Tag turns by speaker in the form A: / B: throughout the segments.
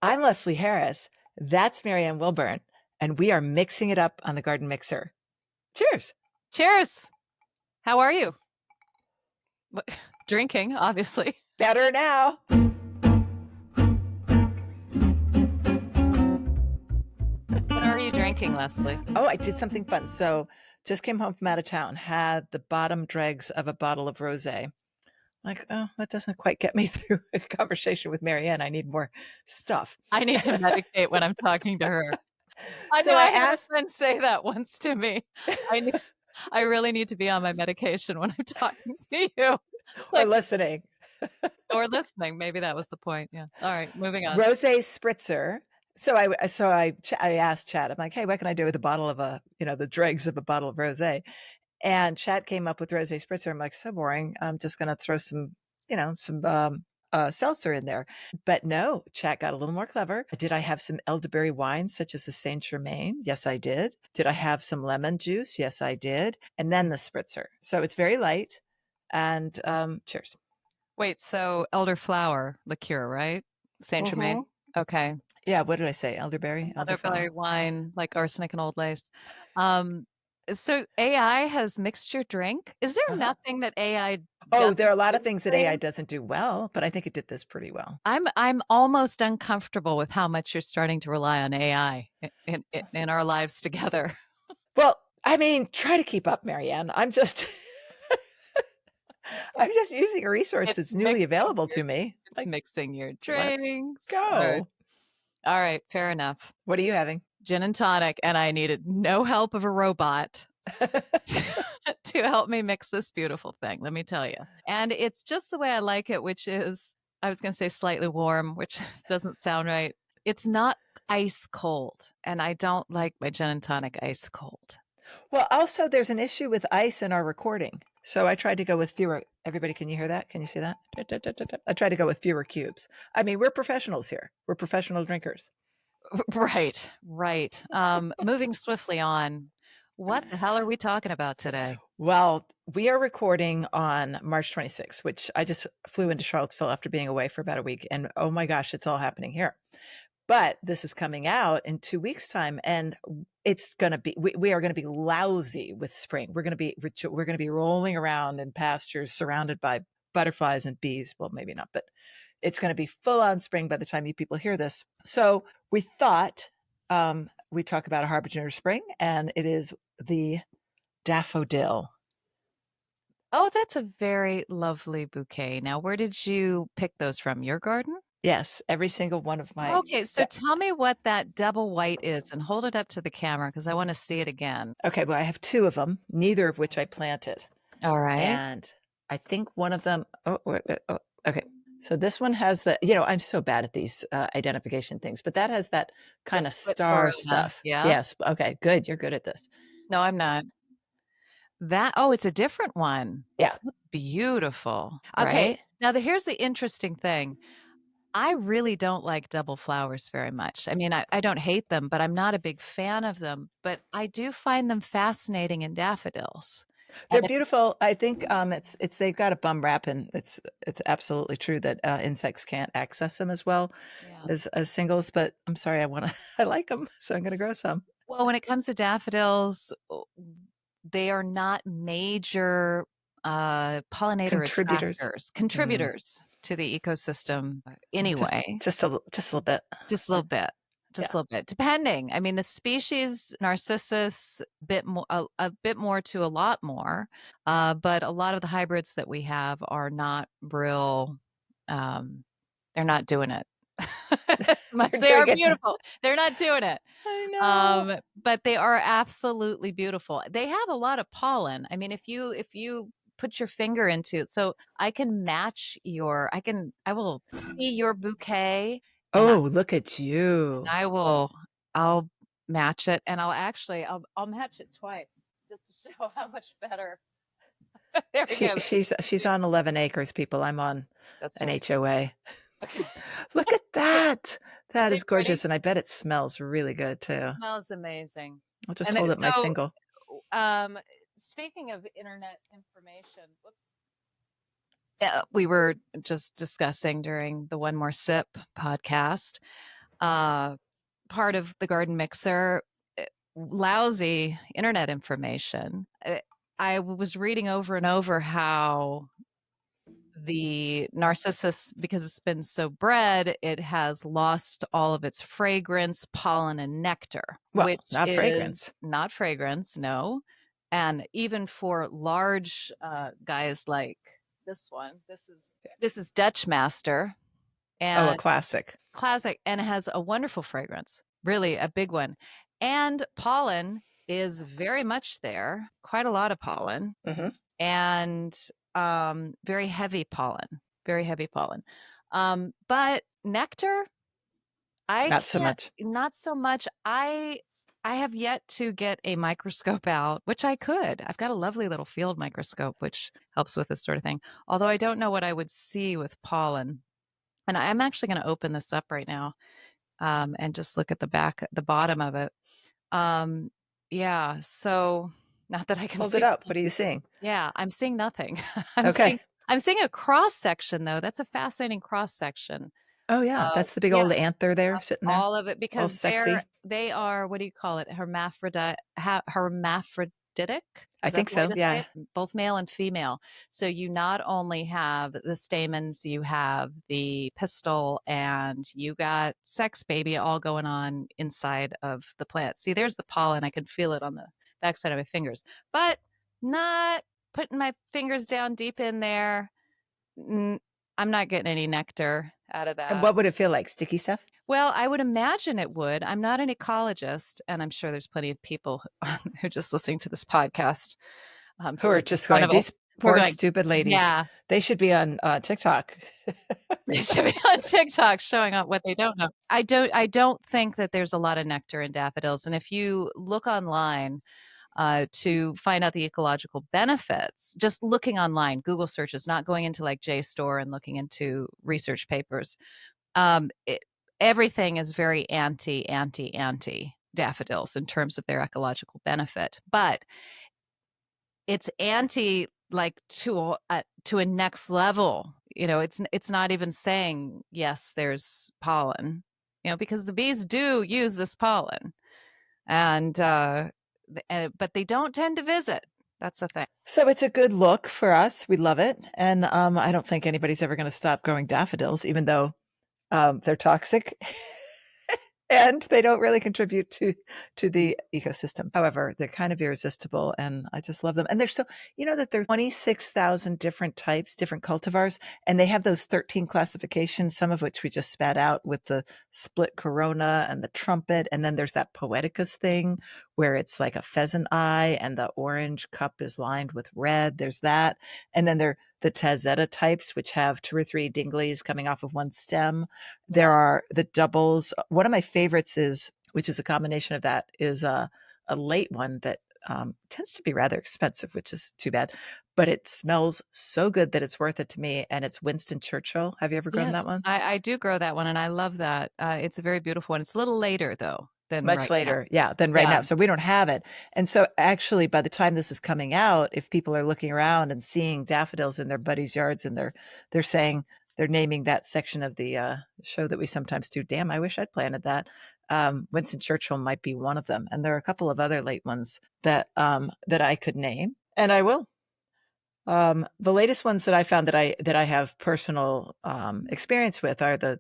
A: I'm Leslie Harris. That's Marianne Willburn, and we are mixing it up on the garden mixer. Cheers.
B: Cheers. How are you? Drinking, obviously.
A: Better now.
B: What are you drinking, Leslie?
A: Oh, I did something fun. So just came home from out of town, had the bottom dregs of a bottle of rosé. Like, oh, that doesn't quite get me through a conversation with Marianne. I need more stuff.
B: I need to medicate when I'm talking to her. I
A: So
B: know
A: I
B: I had a
A: asked,
B: friend say that once to me. I really need to be on my medication when I'm talking to you.
A: or
B: Like,
A: listening,
B: or listening. Maybe that was the point. Yeah. All right, moving on.
A: rosé spritzer. So I asked Chad, I'm like, hey, what can I do with a bottle of the dregs of a bottle of rosé? And Chad came up with rosé spritzer. I'm like, so boring. I'm just going to throw some seltzer in there. But no, Chad got a little more clever. Did I have some elderberry wine, such as a Saint Germain? Yes, I did. Did I have some lemon juice? Yes, I did. And then the spritzer. So it's very light. And cheers.
B: Wait, so elderflower liqueur, right? Saint
A: Mm-hmm.
B: Germain. Okay.
A: Yeah, what did I say? Elderberry,
B: Elderberry
A: elderflower.
B: wine, like arsenic and old lace. Um, so AI has mixed your drink. Is there
A: Uh-huh.
B: nothing that AI
A: Oh, there
B: doesn't
A: are a lot of
B: do
A: things that
B: for
A: AI
B: you?
A: doesn't do well, but I think it did this pretty well.
B: I'm almost uncomfortable with how much you're starting to rely on AI in our lives together.
A: Well, I mean, try to keep up, Marianne. I'm just using a resource
B: It's
A: that's newly
B: mixing
A: available
B: your
A: to me.
B: it's
A: Like,
B: mixing your
A: let's
B: drinks. All right.
A: go.
B: All right, fair enough.
A: What are you having?
B: Gin and tonic, and I needed no help of a robot to help me mix this beautiful thing, let me tell you. And it's just the way I like it, which is, I was going to say slightly warm, which doesn't sound right. It's not ice cold, and I don't like my gin and tonic ice cold.
A: Well, also, there's an issue with ice in our recording. So I tried to go with fewer. Everybody, can you hear that? Can you see that? I tried to go with fewer cubes. I mean, we're professionals here. We're professional drinkers.
B: Right, right. Moving swiftly on, what the hell are we talking about today?
A: Well, we are recording on March 26th, which I just flew into Charlottesville after being away for about a week. And oh my gosh, it's all happening here. But this is coming out in 2 weeks' time, and it's going to be we are going to be lousy with spring. We're going to be rolling around in pastures surrounded by butterflies and bees. Well, maybe not, but it's going to be full on spring by the time you people hear this. So we thought we'd talk about a harbinger of spring, and it is the daffodil.
B: Oh, that's a very lovely bouquet. Now, where did you pick those from? Your garden?
A: Yes, every single one of my.
B: Okay, so tell me what that double white is and hold it up to the camera because I want to see it again.
A: Okay, well, I have two of them, neither of which I planted.
B: All right.
A: And I think one of them, okay. So this one has I'm so bad at these identification things, but that has that
B: The
A: kind of
B: split
A: star
B: corona.
A: stuff.
B: Yeah.
A: Yes. Okay, good. You're good at this.
B: No, I'm not. Oh, it's a different one.
A: Yeah.
B: That's beautiful. Okay.
A: Right.
B: Now, here's the interesting thing. I really don't like double flowers very much. I mean, I don't hate them, but I'm not a big fan of them. But I do find them fascinating in daffodils.
A: They're
B: And it's,
A: beautiful. I think it's they've got a bum wrap, and it's absolutely true that insects can't access them as well
B: yeah.
A: as singles. But I'm sorry, I like them, so I'm going to grow some.
B: Well, when it comes to daffodils, they are not major pollinator
A: Contributors.
B: attractors, contributors to the ecosystem
A: Just
B: anyway.
A: just a little bit.
B: Just a little bit. Just
A: Yeah.
B: a little bit, depending. I mean, the species Narcissus, a bit more to a lot more, but a lot of the hybrids that we have are not real. They're not doing it. As much
A: They're
B: they are
A: doing it.
B: beautiful. They're not doing it.
A: I know.
B: But they are absolutely beautiful. They have a lot of pollen. I mean, if you put your finger into it, so I can match I will see your bouquet and
A: Oh, look at you.
B: I'll match it and I'll match it twice just to show how much better. There we
A: She
B: go.
A: she's on 11 acres, people. I'm on
B: That's
A: an
B: right.
A: HOA.
B: Okay.
A: Look at that.
B: Are
A: That
B: they
A: is
B: pretty?
A: gorgeous, and I bet it smells really good
B: It
A: too.
B: smells amazing.
A: I'll just
B: And
A: hold up my
B: so
A: single.
B: um speaking of internet information, whoops. We were just discussing during the One More Sip podcast. part of the garden mixer, lousy internet information. I was reading over and over how the narcissus, because it's been so bred, it has lost all of its fragrance, pollen, and nectar,
A: Well,
B: which
A: not
B: is
A: fragrance.
B: not fragrance, no. And even for large guys like this one, this is Dutch Master,
A: Oh, a
B: and
A: classic.
B: classic, and it has a wonderful fragrance, really a big one. And pollen is very much there, quite a lot of pollen,
A: Hmm.
B: and very heavy pollen, very heavy pollen. But nectar, I
A: Not so
B: can't,
A: much.
B: not so much. I have yet to get a microscope out, which I could. I've got a lovely little field microscope, which helps with this sort of thing. Although I don't know what I would see with pollen. And I'm actually going to open this up right now, and just look at the bottom of it. Um, yeah. So not that I can
A: Hold it
B: see.
A: up. What are you seeing?
B: Yeah, I'm seeing nothing. I'm
A: Okay.
B: seeing I'm seeing a cross section though. That's a fascinating cross section.
A: Oh, yeah. That's the big
B: Yeah,
A: old anther there
B: of
A: sitting there,
B: all of it,
A: all
B: because
A: sexy.
B: they are, what do you call it? Hermaphroditic?
A: I
B: Is that
A: think
B: the way
A: so.
B: to say
A: Yeah.
B: it? Both male and female. So you not only have the stamens, you have the pistil, and you got sex baby all going on inside of the plant. See, there's the pollen. I can feel it on the backside of my fingers, but not putting my fingers down deep in there. I'm not getting any nectar out of
A: And
B: that.
A: what would it feel like? Sticky stuff?
B: Well, I would imagine it would. I'm not an ecologist, and I'm sure there's plenty of people who are just listening to this podcast,
A: Who
B: who
A: are
B: would make
A: just
B: fun
A: going,
B: of us.
A: these
B: We're
A: poor
B: going,
A: stupid ladies.
B: yeah,
A: They should be on TikTok.
B: they should be on TikTok showing up what they don't know. I don't think that there's a lot of nectar in daffodils, and if you look online to find out the ecological benefits, just looking online, Google searches, not going into like JSTOR and looking into research papers, um, it, everything is very anti daffodils in terms of their ecological benefit, but it's anti like to a next level. It's not even saying yes, there's pollen, because the bees do use this pollen, and but they don't tend to visit. That's the thing.
A: So it's a good look for us. We love it. And I don't think anybody's ever going to stop growing daffodils, even though they're toxic and they don't really contribute to the ecosystem. However, they're kind of irresistible, and I just love them. And they're so, that there are 26,000 different types, different cultivars, and they have those 13 classifications, some of which we just spat out with the split corona and the trumpet. And then there's that poeticus thing where it's like a pheasant eye and the orange cup is lined with red. There's that. And then there the Tazetta types, which have 2 or 3 dinglies coming off of one stem.
B: Yeah.
A: There are the doubles. One of my favorites which is a combination of that, is a late one that tends to be rather expensive, which is too bad, but it smells so good that it's worth it to me. And it's Winston Churchill. Have you ever grown
B: Yes,
A: that one?
B: I do grow that one, and I love that. It's a very beautiful one. It's a little later though than
A: Much
B: right now.
A: later, yeah, than right
B: Yeah.
A: now. So we don't have it. And so actually, by the time this is coming out, if people are looking around and seeing daffodils in their buddies' yards, and they're saying, they're naming that section of the show that we sometimes do, damn, I wish I'd planted that. Winston Churchill might be one of them. And there are a couple of other late ones that I could name, and I will. The latest ones that I found that I have personal experience with are the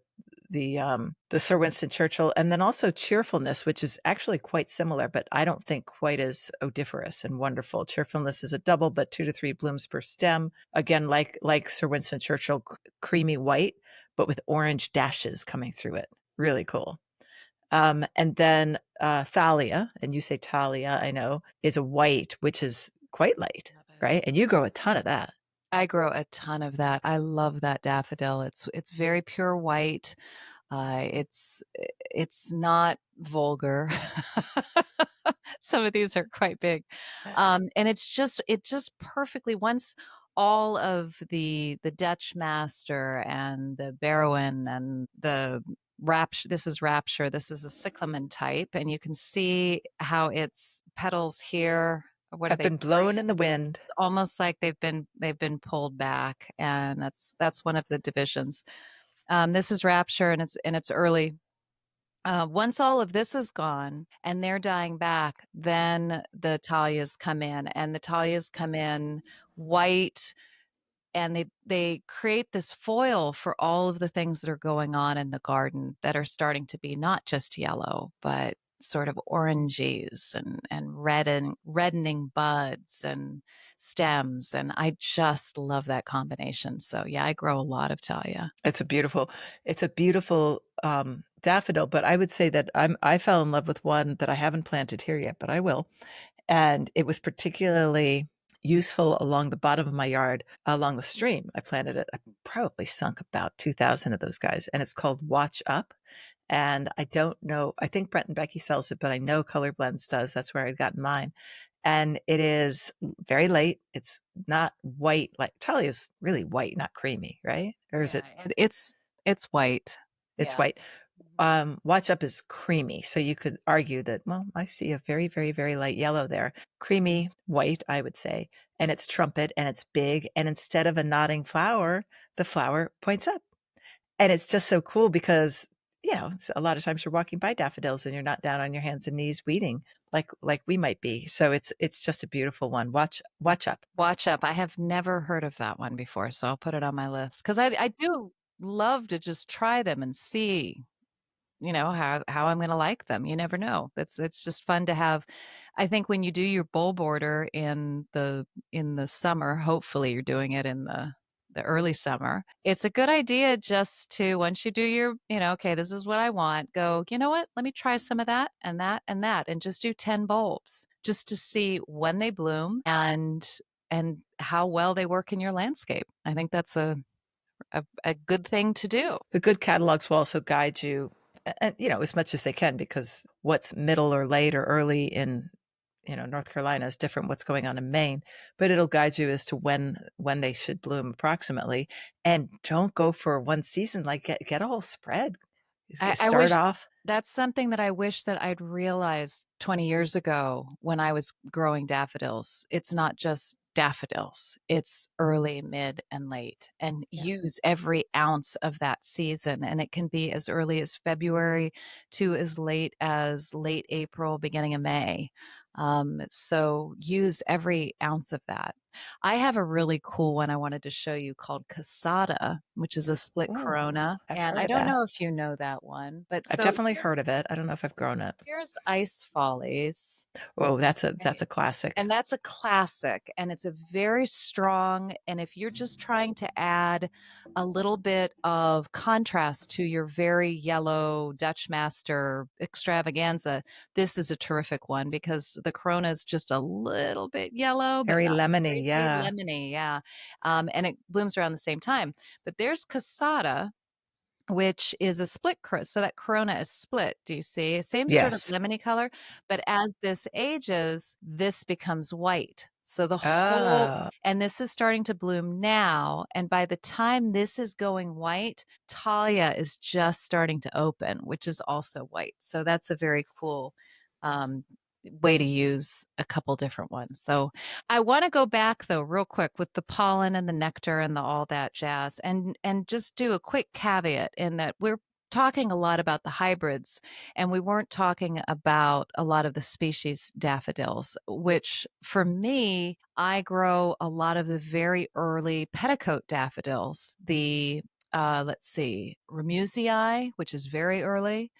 A: Sir Winston Churchill, and then also Cheerfulness, which is actually quite similar, but I don't think quite as odoriferous and wonderful. Cheerfulness is a double, but 2 to 3 blooms per stem. Again, like Sir Winston Churchill, creamy white, but with orange dashes coming through it. Really cool. And then Thalia, and you say Talia, I know, is a white, which is quite light, right? And you grow a ton of that.
B: I grow a ton of that. I love that daffodil. It's very pure white. It's not vulgar. Some of these are quite big, and it just perfectly, once all of the Dutch Master and the Barrowan and the Rapture. This is Rapture. This is a cyclamen type, and you can see how its petals here. What are
A: Have
B: they?
A: been blown in the wind.
B: It's almost like they've been pulled back, and that's one of the divisions. This is Rapture, and it's early. Once all of this is gone and they're dying back, then the Talias come in, and the Talias come in white, and they create this foil for all of the things that are going on in the garden that are starting to be not just yellow, but sort of oranges and reddening buds and stems. And I just love that combination. So yeah, I grow a lot of Talia.
A: It's a beautiful daffodil, but I would say that I fell in love with one that I haven't planted here yet, but I will. And it was particularly useful along the bottom of my yard, along the stream. I planted it. I probably sunk about 2,000 of those guys, and it's called Watch Up. And I don't know, I think Brent and Becky sells it, but I know Color Blends does. That's where I'd gotten mine. And it is very late. It's not white, like Talia is really white, not creamy, right? Or is
B: Yeah,
A: it?
B: it's white.
A: It's
B: Yeah.
A: white. Watch Up is creamy. So you could argue that, well, I see a very, very, very light yellow there. Creamy white, I would say. And it's trumpet and it's big. And instead of a nodding flower, the flower points up. And it's just so cool because, a lot of times you're walking by daffodils and you're not down on your hands and knees weeding like we might be. So it's just a beautiful one. Watch Up.
B: Watch Up. I have never heard of that one before, so I'll put it on my list because I do love to just try them and see, how I'm going to like them. You never know. It's just fun to have. I think when you do your bowl border in the summer, hopefully you're doing it in the early summer. It's a good idea just to, once you do your, okay, this is what I want, go, you know what? Let me try some of that and that and that, and just do 10 bulbs just to see when they bloom and how well they work in your landscape. I think that's a good thing to do.
A: The good catalogs will also guide you, and as much as they can, because what's middle or late or early in North Carolina is different what's going on in Maine, but it'll guide you as to when they should bloom approximately. And don't go for one season, like get a whole spread.
B: I
A: Start
B: wish
A: off.
B: that's something that I wish that I'd realized 20 years ago when I was growing daffodils. It's not just daffodils, it's early, mid, and late, and
A: Yeah.
B: use every ounce of that season. And it can be as early as February to as late April, beginning of May. So use every ounce of that. I have a really cool one I wanted to show you called Casada, which is a split
A: Oh,
B: corona.
A: I've
B: And
A: heard
B: I
A: of
B: don't
A: that.
B: know if you know that one, but
A: I've
B: so
A: definitely heard of it. I don't know if I've grown it.
B: here's Ice Follies.
A: Oh, that's a
B: And
A: that's a classic.
B: and that's a classic, and it's a very strong, and if you're just trying to add a little bit of contrast to your very yellow Dutch Master extravaganza, this is a terrific one because the Corona is just a little bit yellow, but
A: Very
B: not
A: lemony,
B: crazy
A: yeah.
B: lemony, yeah. And it blooms around the same time. But there's Casada, which is a split so that corona is split. Do you see? Same sort of
A: Yes.
B: lemony color, but as this ages, this becomes white. So the whole,
A: Oh,
B: and this is starting to bloom now. And by the time this is going white, Talia is just starting to open, which is also white. So that's a very cool um, way to use a couple different ones. So I want to go back though real quick with the pollen and the nectar and the all that jazz, and just do a quick caveat in that we're talking a lot about the hybrids, and we weren't talking about a lot of the species daffodils, which for me, I grow a lot of the very early petticoat daffodils, the let's see, Remusii, which is very early,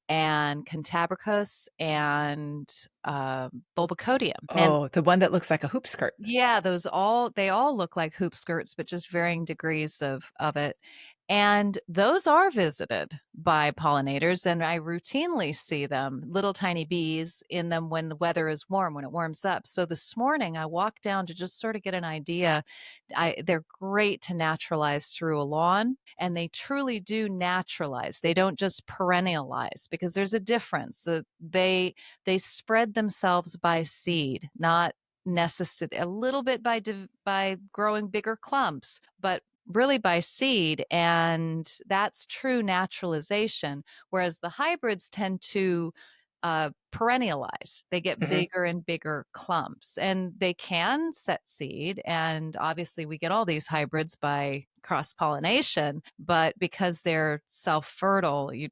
B: and Cantabricus and Bulbocodium. And
A: oh, the one that looks like a hoop skirt.
B: yeah, they all look like hoop skirts, but just varying degrees of it. And those are visited by pollinators, and I routinely see them, little tiny bees in them when the weather is warm, when it warms up. So this morning I walked down to just sort of get an idea. They're great to naturalize through a lawn, and they truly do naturalize. They don't just perennialize because there's a difference. They spread themselves by seed, not necessarily a little bit by growing bigger clumps, but really by seed, and that's true naturalization, whereas the hybrids tend to perennialize. They get
A: Hmm.
B: bigger and bigger clumps, and they can set seed. And obviously, we get all these hybrids by cross pollination, but because they're self fertile, you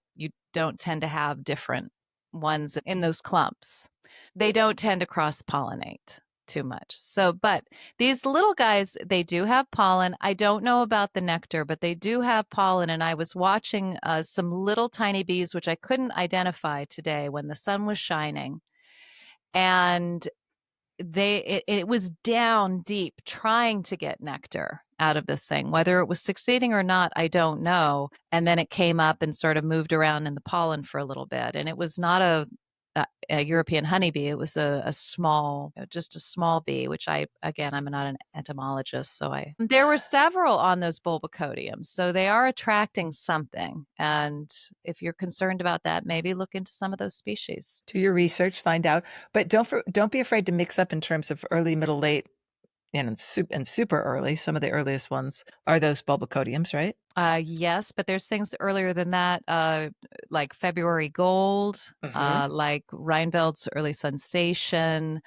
B: don't tend to have different ones in those clumps. They don't tend to cross pollinate too much. So, but these little guys, they do have pollen. I don't know about the nectar, but they do have pollen. And I was watching some little tiny bees, which I couldn't identify today when the sun was shining. And it was down deep trying to get nectar out of this thing. Whether it was succeeding or not, I don't know. And then it came up and sort of moved around in the pollen for a little bit. And it was not a European honeybee. It was a small, just a small bee, which again, I'm not an entomologist. There were several on those bulbocodiums. So they are attracting something. And if you're concerned about that, maybe look into some of those species.
A: Do your research, find out, but don't be afraid to mix up in terms of early, middle, late, and super early. Some of the earliest ones are those bulbocodiums, right?
B: Yes, but there's things earlier than that, like February Gold,
A: Hmm.
B: like Reinfeld's Early Sensation.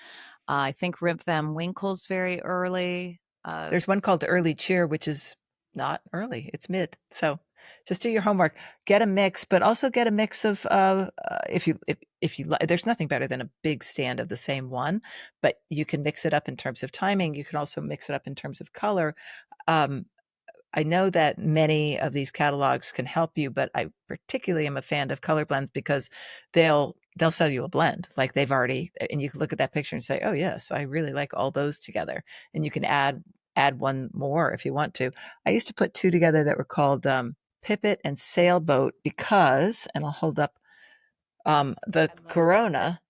B: I think Rip Van Winkle's very early.
A: There's one called Early Cheer, which is not early; it's mid. So just do your homework. Get a mix, but also get a mix of if you there's nothing better than a big stand of the same one, but you can mix it up in terms of timing. You can also mix it up in terms of color. Um, I know that many of these catalogs can help you, but I particularly am a fan of color blends because they'll sell you a blend like they've already, and you can look at that picture and say, oh yes, I really like all those together, and you can add one more if you want to. I used to put two together that were called Pipit and Sailboat because, and I'll hold up the
B: I love Pipit.
A: Corona.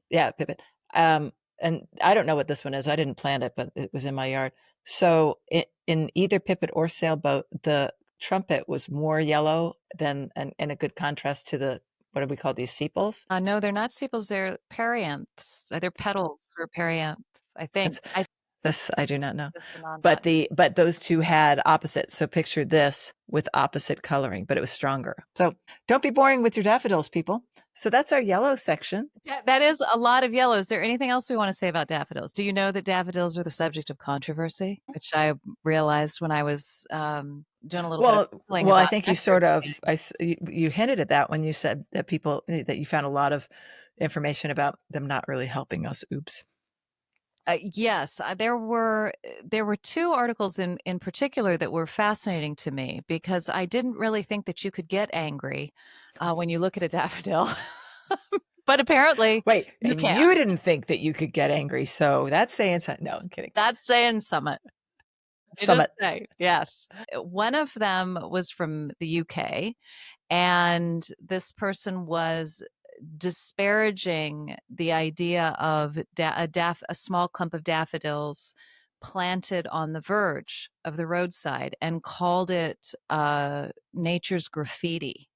A: Yeah, pivot. And I don't know what this one is. I didn't plant it, but it was in my yard. So in either pipit or sailboat, the trumpet was more yellow than and a good contrast to the what do we call these sepals?
B: No, they're not sepals. They're perianths. They're petals or perianth. I think.
A: It's this I do not know.
B: That's the non-bot.
A: But those two had opposites. So picture this with opposite coloring, but it was stronger. So don't be boring with your daffodils, people. So that's our yellow section.
B: That is a lot of yellow. Is there anything else we want to say about daffodils? Do you know that daffodils are the subject of controversy, which I realized when I was doing a little bit of Googling
A: Well, I
B: about
A: think you
B: nectar
A: sort of
B: today?
A: you hinted at that when you said that people that you found a lot of information about them not really helping us. Oops.
B: Yes, there were two articles in particular that were fascinating to me because I didn't really think that you could get angry when you look at a daffodil, but apparently
A: Wait,
B: you
A: and
B: can.
A: you didn't think that you could get angry, so that's saying something. No, I'm kidding.
B: That's saying summit. It
A: Summit.
B: does say yes. One of them was from the UK, and this person was disparaging the idea of a small clump of daffodils planted on the verge of the roadside and called it nature's graffiti.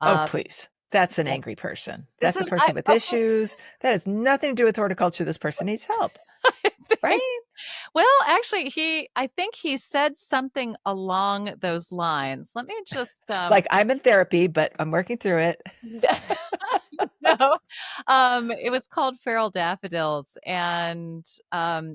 A: Oh,
B: Um,
A: please. That's an
B: yes,
A: angry person.
B: this
A: That's a
B: is I
A: person with
B: okay.
A: issues. That has nothing to do with horticulture. This person needs help, right?
B: Well, actually, I think he said something along those lines. Let me just
A: Like I'm in therapy, but I'm working through it.
B: no. It was called Feral Daffodils, and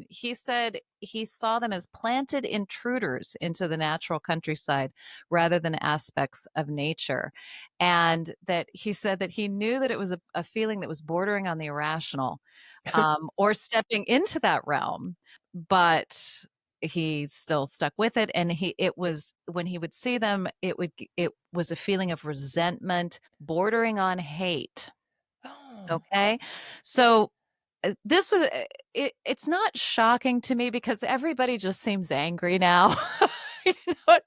B: he said he saw them as planted intruders into the natural countryside rather than aspects of nature. And that he said that he knew that it was a feeling that was bordering on the irrational, or stepping into that realm, but he still stuck with it. And it was when he would see them, it was a feeling of resentment bordering on hate.
A: Oh.
B: Okay. So this was it's not shocking to me because everybody just seems angry now. You know,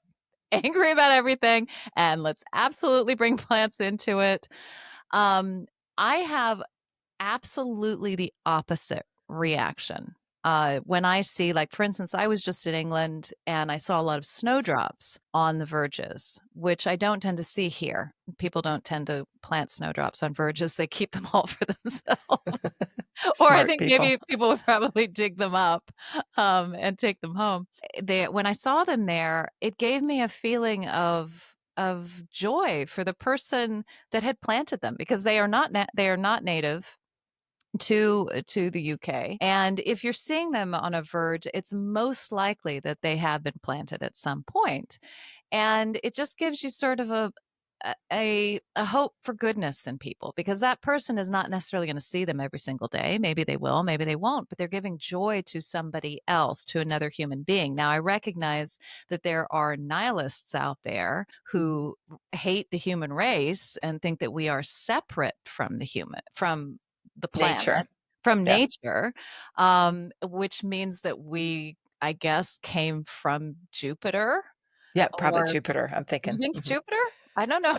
B: angry about everything, and let's absolutely bring plants into it. um I have absolutely the opposite reaction. When I see, like, for instance, I was just in England and I saw a lot of snowdrops on the verges, which I don't tend to see here. People don't tend to plant snowdrops on verges, they keep them all for themselves. Or I
A: Smart
B: think
A: people.
B: maybe people would probably dig them up and take them home. When I saw them there, it gave me a feeling of of joy for the person that had planted them, because they are not native to the UK. And if you're seeing them on a verge, it's most likely that they have been planted at some point. And it just gives you sort of a hope for goodness in people, because that person is not necessarily going to see them every single day. Maybe they will, maybe they won't, but they're giving joy to somebody else, to another human being. Now, I recognize that there are nihilists out there who hate the human race and think that we are separate from the
A: Nature.
B: planet, from
A: Yeah.
B: nature, which means that we, I guess, came from Jupiter.
A: Yeah, probably
B: Or
A: Jupiter, I'm
B: you
A: thinking.
B: think
A: Mhm.
B: Jupiter? I don't know.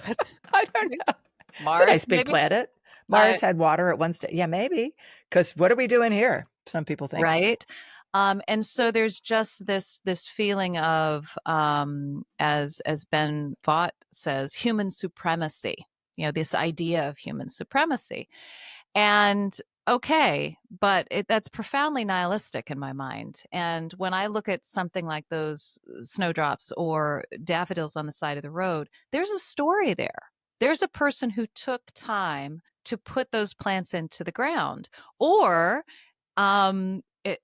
A: I don't know. It's a
B: Mars,
A: nice big
B: maybe?
A: planet.
B: I
A: Mars had water at one stage. Yeah, maybe. Because what are we doing here? Some people think.
B: Right? And so there's just this feeling of, as Ben Fott says, human supremacy. This idea of human supremacy. And okay, but that's profoundly nihilistic in my mind. And when I look at something like those snowdrops or daffodils on the side of the road, there's a story there. There's a person who took time to put those plants into the ground. Or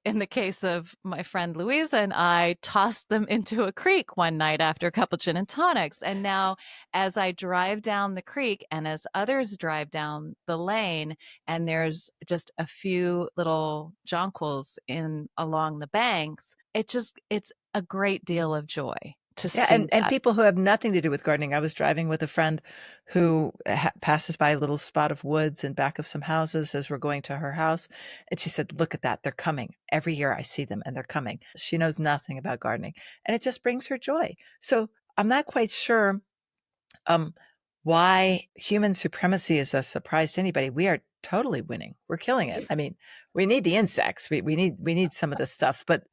B: in the case of my friend Louisa and I, tossed them into a creek one night after a couple gin and tonics. And now, as I drive down the creek and as others drive down the lane, and there's just a few little jonquils in along the banks, it's a great deal of joy to
A: Yeah,
B: see
A: and
B: that.
A: people who have nothing to do with gardening. I was driving with a friend who passes by a little spot of woods in back of some houses as we're going to her house, and she said, "Look at that! They're coming. Every year I see them, and they're coming." She knows nothing about gardening, and it just brings her joy. So I'm not quite sure um, why human supremacy is a surprise to anybody. We are totally winning. We're killing it. I mean, we need the insects. We need some of this stuff, but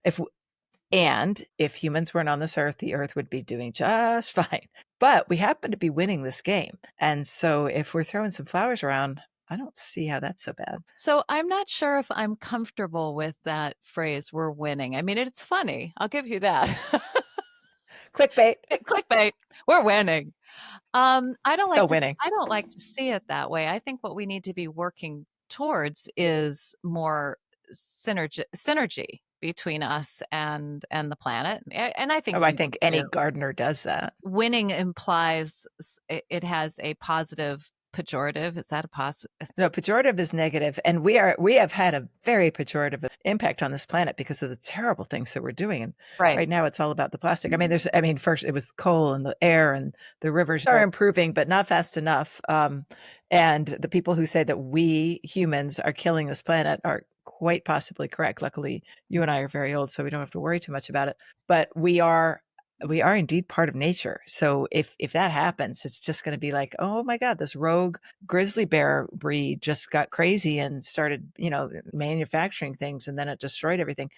A: if humans weren't on this earth, the earth would be doing just fine. But we happen to be winning this game. And so if we're throwing some flowers around, I don't see how that's so bad.
B: So I'm not sure if I'm comfortable with that phrase, "we're winning." I mean, it's funny. I'll give you that.
A: Clickbait.
B: Clickbait. We're winning. I don't
A: So
B: like to
A: winning.
B: I don't like to see it that way. I think what we need to be working towards is more synergy between us and the planet. And I think
A: Oh, I
B: humans
A: think any
B: do.
A: gardener does that.
B: Winning implies it has a positive pejorative. Is that a positive?
A: No, pejorative is negative, and we have had a very pejorative impact on this planet because of the terrible things that we're doing. And
B: Right.
A: right now, it's all about the plastic. I mean, first it was coal and the air, and the rivers are improving, but not fast enough. And the people who say that we humans are killing this planet are quite possibly correct. Luckily, you and I are very old, so we don't have to worry too much about it. But we are indeed part of nature. So if that happens, it's just going to be like, oh my God, this rogue grizzly bear breed just got crazy and started, manufacturing things, and then it destroyed everything.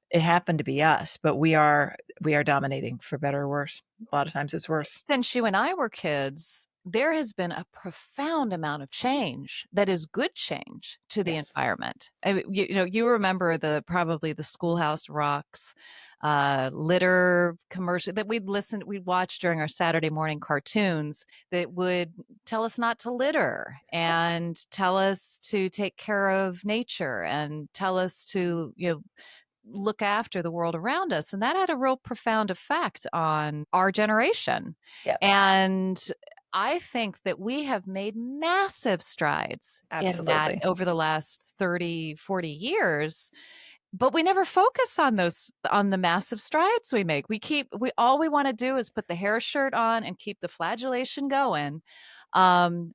A: It happened to be us, but we are dominating, for better or worse. A lot of times it's worse.
B: Since you and I were kids, there has been a profound amount of change that is good change to the
A: Yes.
B: environment. I mean, you remember probably the Schoolhouse Rocks litter commercial that we'd watch during our Saturday morning cartoons that would tell us not to litter and tell us to take care of nature and tell us to, look after the world around us. And that had a real profound effect on our generation.
A: Yeah,
B: And I think that we have made massive strides in that
A: absolutely.
B: over the last 30, 40 years. But we never focus on the massive strides we make. All we want to do is put the hair shirt on and keep the flagellation going. And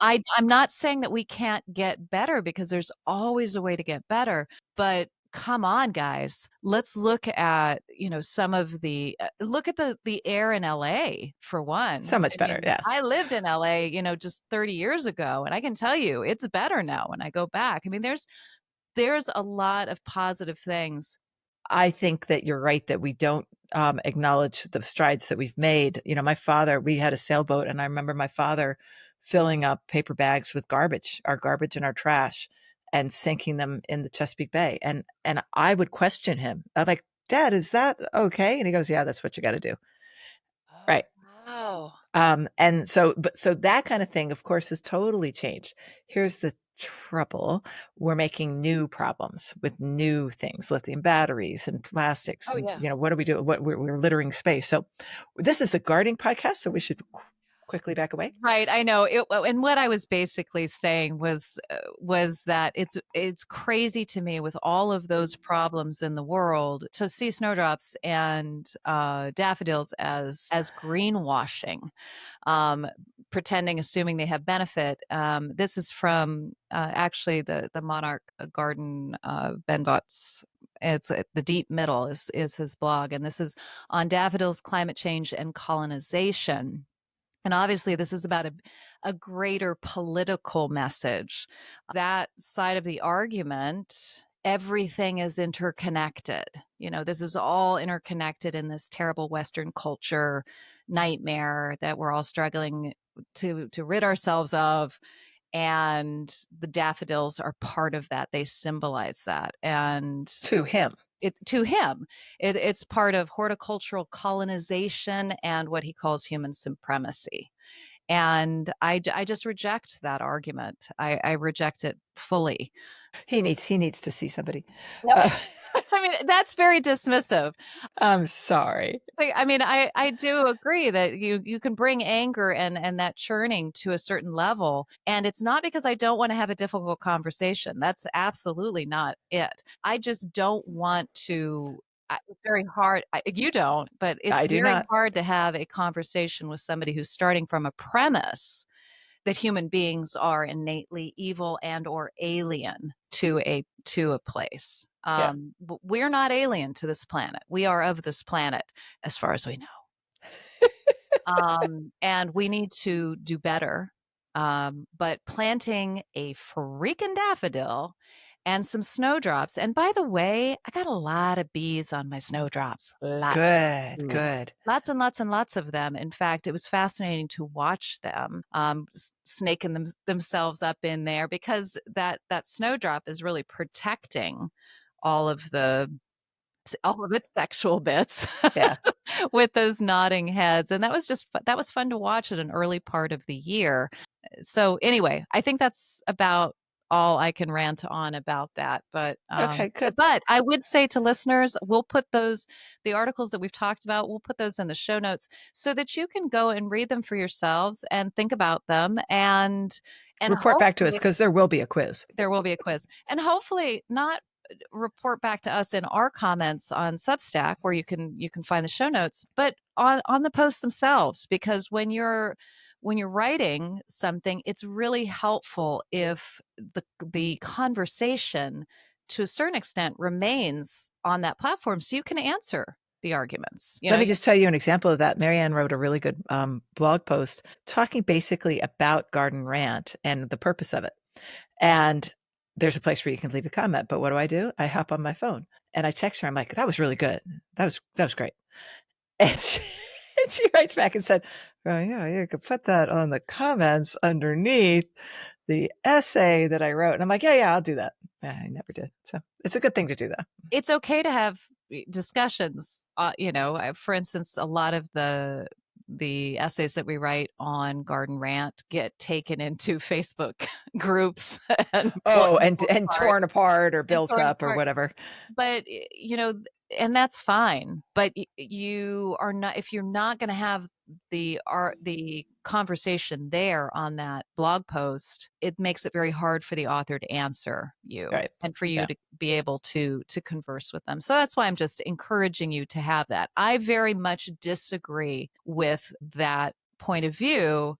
B: I'm not saying that we can't get better, because there's always a way to get better, but come on, guys, let's look at, some of look at the air in LA for one.
A: So much
B: I
A: better.
B: mean,
A: Yeah.
B: I lived in LA, just 30 years ago, and I can tell you it's better now when I go back. I mean, there's a lot of positive things.
A: I think that you're right that we don't acknowledge the strides that we've made. My father, we had a sailboat, and I remember my father filling up paper bags with our garbage and our trash, and sinking them in the Chesapeake Bay. And I would question him. I'm like, "Dad, is that okay?" And he goes, "Yeah, that's what you got to do."
B: Oh,
A: Right.
B: wow.
A: So that kind of thing, of course, has totally changed. Here's the trouble. We're making new problems with new things, lithium batteries and plastics.
B: Oh,
A: And,
B: yeah.
A: what do we do? We're littering space. So this is a gardening podcast. So we should quickly back away.
B: Right, I know. And what I was basically saying was that it's crazy to me with all of those problems in the world to see snowdrops and daffodils as greenwashing, um, pretending, assuming they have benefit. This is from actually the Monarch Garden, Ben Bott's. It's the Deep Middle is his blog, and this is on daffodils, climate change, and colonization. And obviously, this is about a greater political message. That side of the argument, everything is interconnected. This is all interconnected in this terrible Western culture nightmare that we're all struggling to rid ourselves of. And the daffodils are part of that. They symbolize that. And
A: To him.
B: It's part of horticultural colonization and what he calls human supremacy. And I just reject that argument. I reject it fully.
A: He needs to see somebody.
B: Yep. I mean, that's very dismissive.
A: I'm sorry.
B: I mean, I do agree that you can bring anger and that churning to a certain level. And it's not because I don't want to have a difficult conversation. That's absolutely not it. I just don't want to. It's very hard. You don't, but it's
A: I do
B: very
A: not.
B: hard to have a conversation with somebody who's starting from a premise that human beings are innately evil and or alien to a place.
A: Yeah.
B: We're not alien to this planet. We are of this planet, as far as we know. And we need to do better. But planting a freaking daffodil and some snowdrops. And by the way, I got a lot of bees on my snowdrops.
A: Good.
B: Lots and lots and lots of them. In fact, it was fascinating to watch them snaking themselves up in there, because that snowdrop is really protecting all of its sexual bits.
A: Yeah.
B: With those nodding heads. And that was fun to watch at an early part of the year. So anyway, I think that's about all I can rant on about that. But
A: Okay, good.
B: But I would say to listeners, we'll put the articles that we've talked about, we'll put those in the show notes so that you can go and read them for yourselves and think about them and
A: report back to us, because there will be a quiz.
B: There will be a quiz. And hopefully not report back to us in our comments on Substack, where you can find the show notes, but on the posts themselves, because when you're writing something, it's really helpful if the conversation to a certain extent remains on that platform so you can answer the arguments.
A: Let me just tell you an example of that. Marianne wrote a really good blog post talking basically about Garden Rant and the purpose of it. And there's a place where you can leave a comment, but what do? I hop on my phone and I text her. I'm like, that was really good. That was great. And she writes back and said, oh, yeah, you could put that on the comments underneath the essay that I wrote. And I'm like, yeah, I'll do that. Yeah, I never did. So it's a good thing to do that.
B: It's okay to have discussions. For instance, a lot of the essays that we write on Garden Rant get taken into Facebook groups and
A: torn apart or built up or whatever.
B: But and that's fine. But you are not, if you're not going to have the conversation there on that blog post, it makes it very hard for the author to answer you,
A: right,
B: and for you to be able to converse with them. So that's why I'm just encouraging you to have that. I very much disagree with that point of view,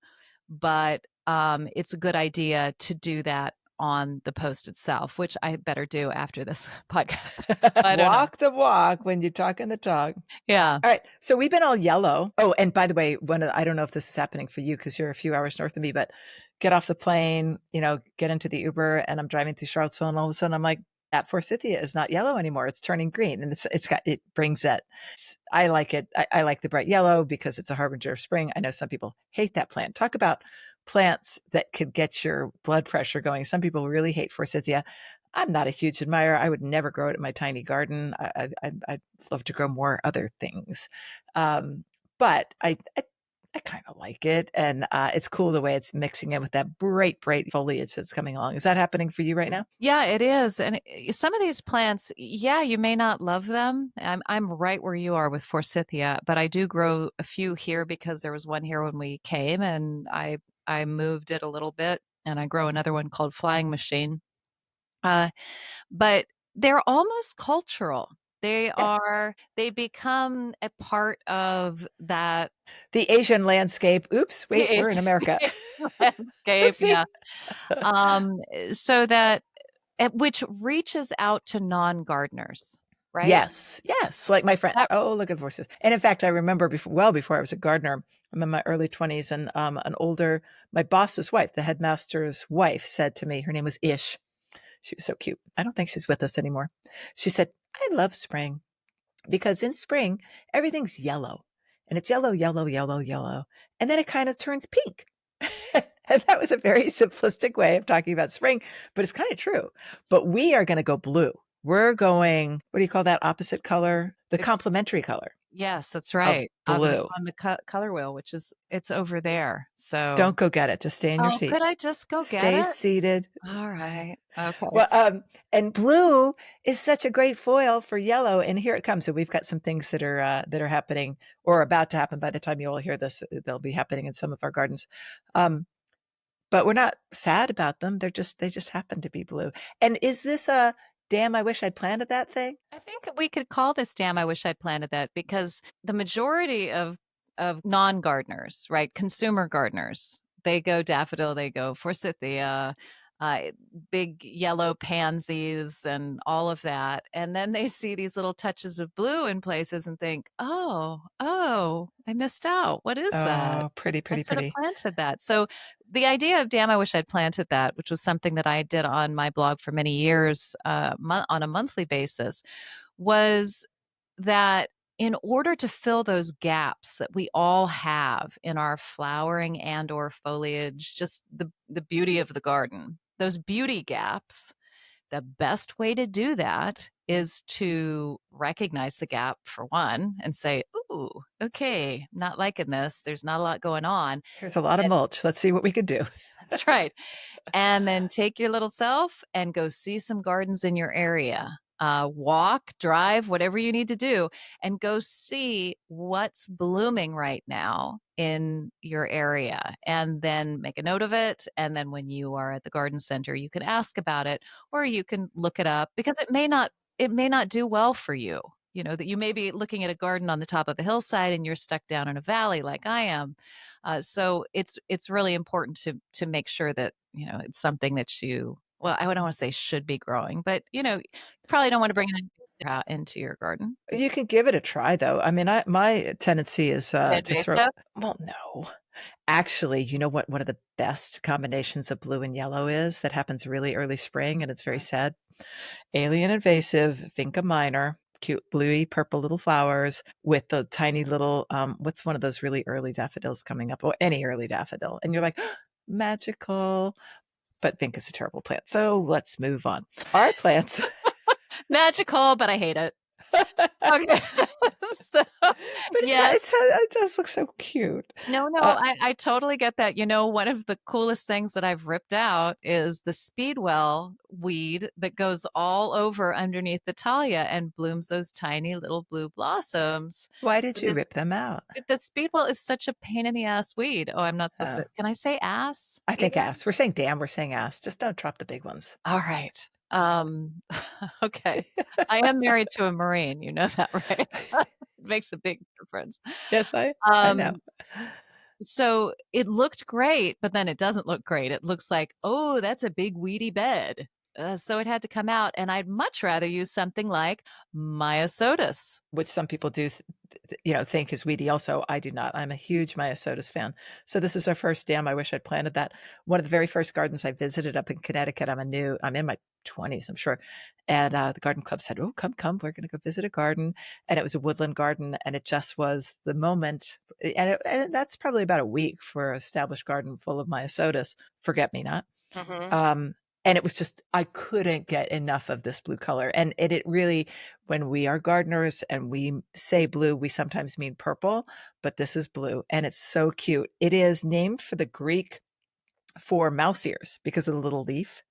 B: but it's a good idea to do that on the post itself, which I better do after this podcast.
A: Walk the walk when you're talking the talk.
B: Yeah.
A: All right. So we've been all yellow. Oh, and by the way, I don't know if this is happening for you because you're a few hours north of me, but get off the plane, get into the Uber, and I'm driving through Charlottesville, and all of a sudden I'm like, that forsythia is not yellow anymore. It's turning green, and it brings that. I like it. I like the bright yellow because it's a harbinger of spring. I know some people hate that plant. Talk about plants that could get your blood pressure going. Some people really hate forsythia. I'm not a huge admirer. I would never grow it in my tiny garden. I'd love to grow more other things. But I kind of like it. And it's cool the way it's mixing in with that bright, bright foliage that's coming along. Is that happening for you right now?
B: Yeah, it is. And some of these plants, yeah, you may not love them. I'm right where you are with forsythia, but I do grow a few here because there was one here when we came, and I moved it a little bit, and I grow another one called Flying Machine. Uh, but they're almost cultural.
A: Yeah.
B: They become a part of that
A: The Asian landscape. Oops, wait, we're in
B: Asian
A: America.
B: landscape.
A: Oopsie.
B: Yeah. So that which reaches out to non-gardeners, right?
A: Yes, yes, like my friend.
B: That,
A: Oh, look at voices. And in fact, I remember before I was a gardener, I'm in my early 20s, and my boss's wife, the headmaster's wife, said to me, her name was Ish. She was so cute. I don't think she's with us anymore. She said, I love spring because in spring, everything's yellow and it's yellow, yellow, yellow, yellow. And then it kind of turns pink. And that was a very simplistic way of talking about spring, but it's kind of true. But we are going to go blue. We're going, what do you call that opposite color? The complementary color
B: yes, that's
A: of
B: right.
A: blue.
B: On the color wheel, which is it's over there. So,
A: Don't go get it. Just stay in your
B: oh,
A: seat.
B: could I just go get
A: Stay
B: it?
A: seated.
B: All right. Okay.
A: Well, and blue is such a great foil for yellow, and here it comes. So we've got some things that are happening or about to happen. By the time you all hear this, they'll be happening in some of our gardens. But we're not sad about them. They just happen to be blue. And is this a damn? I wish I'd planted that thing.
B: I think we could call this Damn, I Wish I'd Planted That, because the majority of non-gardeners, right, consumer gardeners, they go daffodil, they go forsythia, uh, big yellow pansies and all of that. And then they see these little touches of blue in places and think, oh, I missed out. What is that?
A: Oh, pretty,
B: I
A: pretty,
B: should have
A: pretty.
B: planted that. So the idea of Damn, I Wish I'd Planted That, which was something that I did on my blog for many years on a monthly basis, was that in order to fill those gaps that we all have in our flowering and or foliage, just the beauty of the garden, those beauty gaps, the best way to do that is to recognize the gap for one and say, ooh, okay, not liking this. There's not a lot going on.
A: Here's a lot of
B: And
A: mulch. Let's see what we can do.
B: that's right. And then take your little self and go see some gardens in your area. Walk, drive, whatever you need to do, and go see what's blooming right now in your area. And then make a note of it. And then when you are at the garden center, you can ask about it, or you can look it up, because it may not do well for you. You know, that you may be looking at a garden on the top of a hillside and you're stuck down in a valley like I am. So it's really important to make sure that, you know, it's something that you, well, I don't want to say should be growing, but you know, you probably don't want to bring it into your garden.
A: You can give it a try, though. I mean, my tendency is to throw.
B: Invasive.
A: Well, no, actually, you know what? One of the best combinations of blue and yellow is that happens really early spring, and it's very sad. Alien invasive, Vinca minor, cute bluey purple little flowers with the tiny little what's one of those really early daffodils coming up, or any early daffodil, and you're like, magical. But Vinca's a terrible plant, so let's move on. Our plants.
B: Magical, but I hate it. Okay. So,
A: But
B: yes.
A: it does look so cute.
B: No, I totally get that. You know, one of the coolest things that I've ripped out is the speedwell weed that goes all over underneath the Talia and blooms those tiny little blue blossoms.
A: Why did you
B: The,
A: rip them out?
B: the speedwell is such a pain in the ass weed. Oh, I'm not supposed
A: Uh,
B: to. Can I say ass
A: I think
B: here?
A: ass. We're saying damn, we're saying ass. Just don't drop the big ones.
B: All right. Okay. I am married to a Marine. You know that, right? It makes a big difference.
A: Yes, I know.
B: Um, So it looked great, but then it doesn't look great. It looks like, oh, that's a big weedy bed. So it had to come out, and I'd much rather use something like Myosotis.
A: Which some people do, think is weedy. Also, I do not. I'm a huge Myosotis fan. So this is our first damn. I wish I'd planted that. One of the very first gardens I visited up in Connecticut. I'm in my 20s, I'm sure. And the garden club said, "Oh, come, we're going to go visit a garden." And it was a woodland garden, and it just was the moment. And that's probably about a week for an established garden full of Myosotis. Forget me not.
B: Mm-hmm.
A: Um, And it was just, I couldn't get enough of this blue color. And it really, when we are gardeners and we say blue, we sometimes mean purple, but this is blue and it's so cute. It is named for the Greek for mouse ears because of the little leaf.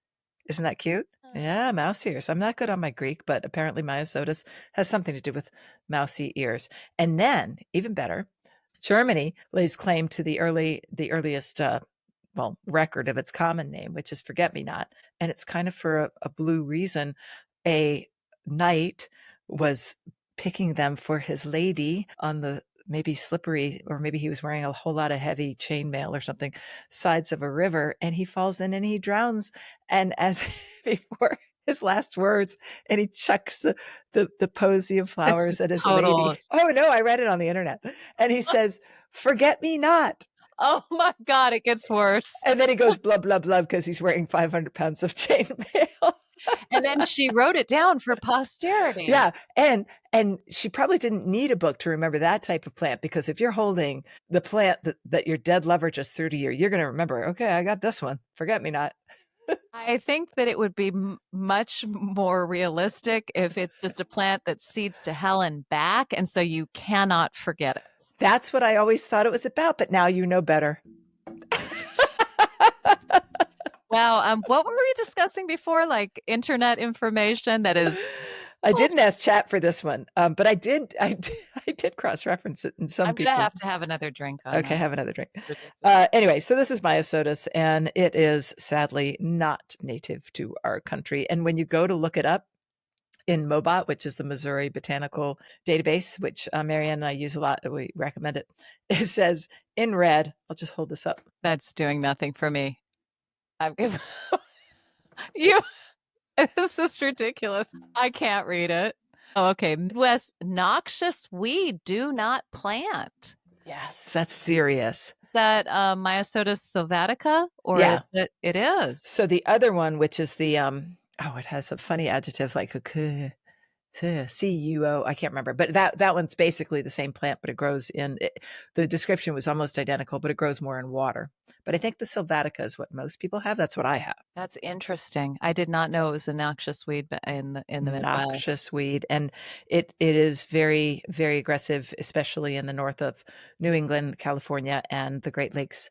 A: Isn't that cute? Yeah, mouse ears. I'm not good on my Greek, but apparently Myosotis has something to do with mousy ears. And then, even better, Germany lays claim to the earliest record of its common name, which is forget-me-not, and it's kind of for a blue reason. A knight was picking them for his lady on the maybe slippery, or maybe he was wearing a whole lot of heavy chainmail or something, sides of a river, and he falls in and he drowns. And as before his last words, and he chucks the posy of
B: This
A: flowers
B: is
A: at his
B: total.
A: lady. Oh no, I read it on the internet. And he says, "Forget me not."
B: Oh my God, it gets worse.
A: And then he goes blah, blah, blah, because he's wearing 500 pounds of chainmail.
B: And then she wrote it down for posterity.
A: Yeah. And she probably didn't need a book to remember that type of plant, because if you're holding the plant that your dead lover just threw to you, you're going to remember, okay, I got this one. Forget me not.
B: I think that it would be much more realistic if it's just a plant that seeds to hell and back. And so you cannot forget it.
A: That's what I always thought it was about, but now you know better.
B: Wow. What were we discussing before? Like internet information that is.
A: I didn't ask chat for this one, but I did cross-reference it in some
B: I'm
A: people.
B: going to have to have another drink on
A: Okay,
B: that.
A: have another drink. Anyway, so this is Myosotis, and it is sadly not native to our country. And when you go to look it up in MOBOT, which is the Missouri Botanical Database, which Marianne and I use a lot, we recommend it, it says in red, I'll just hold this up.
B: That's doing nothing for me. You, this is ridiculous. I can't read it. Oh, okay. Midwest noxious weed, do not plant.
A: Yes, that's serious.
B: Is that Myosotis sylvatica, or
A: Yeah.
B: is it? It is.
A: So the other one, which is the it has a funny adjective like a CUO, I can't remember, but that one's basically the same plant, but it grows the description was almost identical, but it grows more in water. But I think the sylvatica is what most people have. That's what I have.
B: That's interesting. I did not know it was a noxious weed in the Midwest.
A: Noxious weed, and it is very, very aggressive, especially in the north of New England, California, and the Great Lakes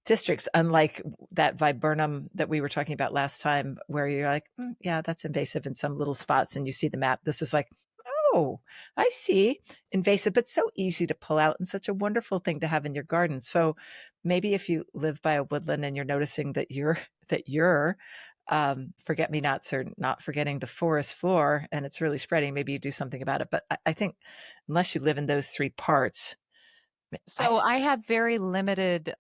A: districts, unlike that viburnum that we were talking about last time, where you're like, yeah, that's invasive in some little spots, and you see the map. This is like, oh, I see, invasive, but so easy to pull out and such a wonderful thing to have in your garden. So maybe if you live by a woodland and you're noticing that you're forget-me-nots are not forgetting the forest floor and it's really spreading, maybe you do something about it. But I think unless you live in those three parts.
B: So I have very limited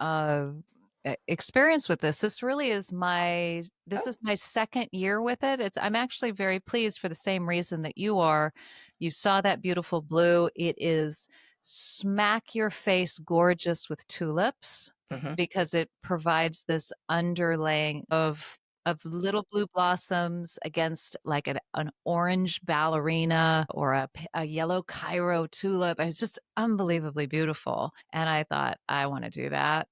B: experience with this. This is my second year with it. I'm actually very pleased for the same reason that you are. You saw that beautiful blue. It is smack your face gorgeous with tulips because it provides this underlaying of little blue blossoms against like an orange ballerina or a yellow Cairo tulip. It's just unbelievably beautiful. And I thought, I want to do that.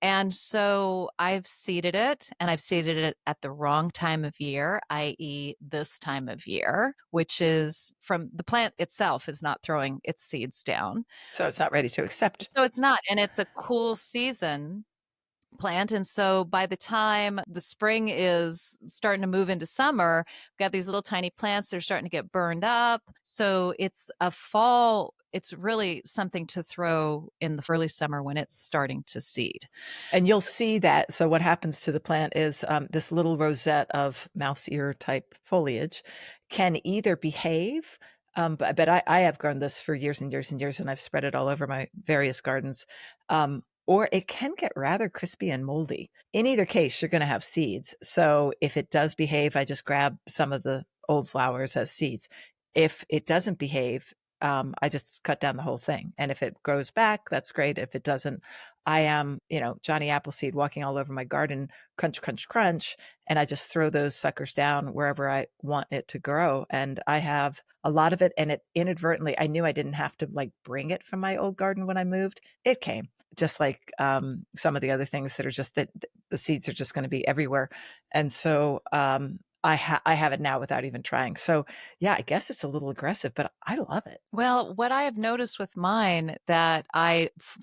B: And so I've seeded it, and I've seeded it at the wrong time of year, i.e. this time of year, which is from the plant itself is not throwing its seeds down.
A: So it's not ready to accept.
B: So it's not. And it's a cool season plant. And so by the time the spring is starting to move into summer, we've got these little tiny plants, they're starting to get burned up. So it's a fall, it's really something to throw in the early summer when it's starting to seed.
A: And you'll see that. So what happens to the plant is this little rosette of mouse ear type foliage can either behave, but I have grown this for years and years and years, and I've spread it all over my various gardens. Or it can get rather crispy and moldy. In either case, you're going to have seeds. So if it does behave, I just grab some of the old flowers as seeds. If it doesn't behave, I just cut down the whole thing. And if it grows back, that's great. If it doesn't, I am, Johnny Appleseed walking all over my garden, crunch, crunch, crunch. And I just throw those suckers down wherever I want it to grow. And I have a lot of it. And it inadvertently, I knew I didn't have to like bring it from my old garden when I moved. It came. just like some of the other things that are just that the seeds are just going to be everywhere. And so I have it now without even trying. So yeah, I guess it's a little aggressive, but I love it.
B: Well, what I have noticed with mine that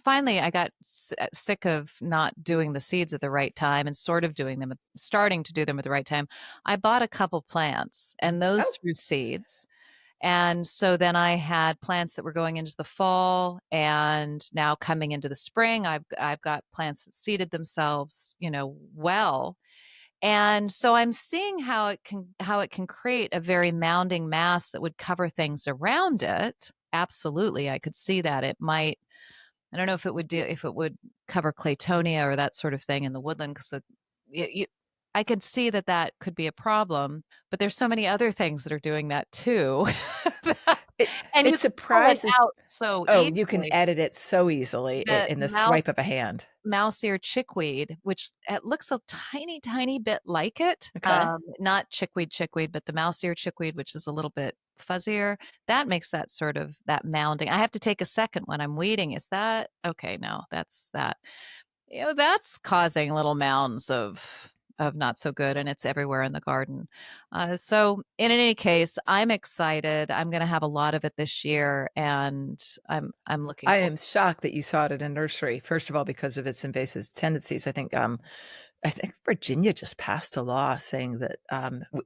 B: finally I got sick of not doing the seeds at the right time and sort of doing them, starting to do them at the right time. I bought a couple plants and those
A: Oh,
B: threw seeds. And so then I had plants that were going into the fall and now coming into the spring. I've got plants that seeded themselves, well. And so I'm seeing how it can create a very mounding mass that would cover things around it. Absolutely, I could see that it might. I don't know if it would cover claytonia or that sort of thing in the woodland because I could see that could be a problem. But there's so many other things that are doing that too,
A: it
B: and you
A: it
B: can pull it
A: surprises.
B: out so
A: Oh, you can
B: easily.
A: edit it so easily
B: The
A: in the swipe
B: mouse
A: of a hand.
B: mouse ear chickweed, which it looks a tiny, tiny bit like it.
A: Okay.
B: Not chickweed, but the mouse ear chickweed, which is a little bit fuzzier. That makes that sort of that mounding. I have to take a second when I'm weeding. Is that okay? No, that's that. That's causing little mounds of not so good, and it's everywhere in the garden. So in any case, I'm excited. I'm going to have a lot of it this year, and I'm looking
A: I
B: forward.
A: am shocked that you saw it at a nursery. First of all, because of its invasive tendencies. I think Virginia just passed a law saying that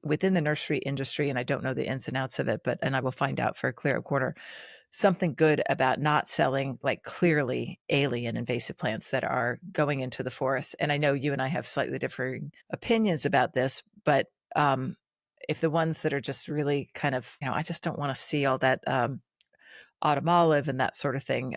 A: within the nursery industry, and I don't know the ins and outs of it, and I will find out for a clear quarter, something good about not selling like clearly alien invasive plants that are going into the forest. And I know you and I have slightly differing opinions about this, but if the ones that are just really kind of, I just don't want to see all that autumn olive and that sort of thing.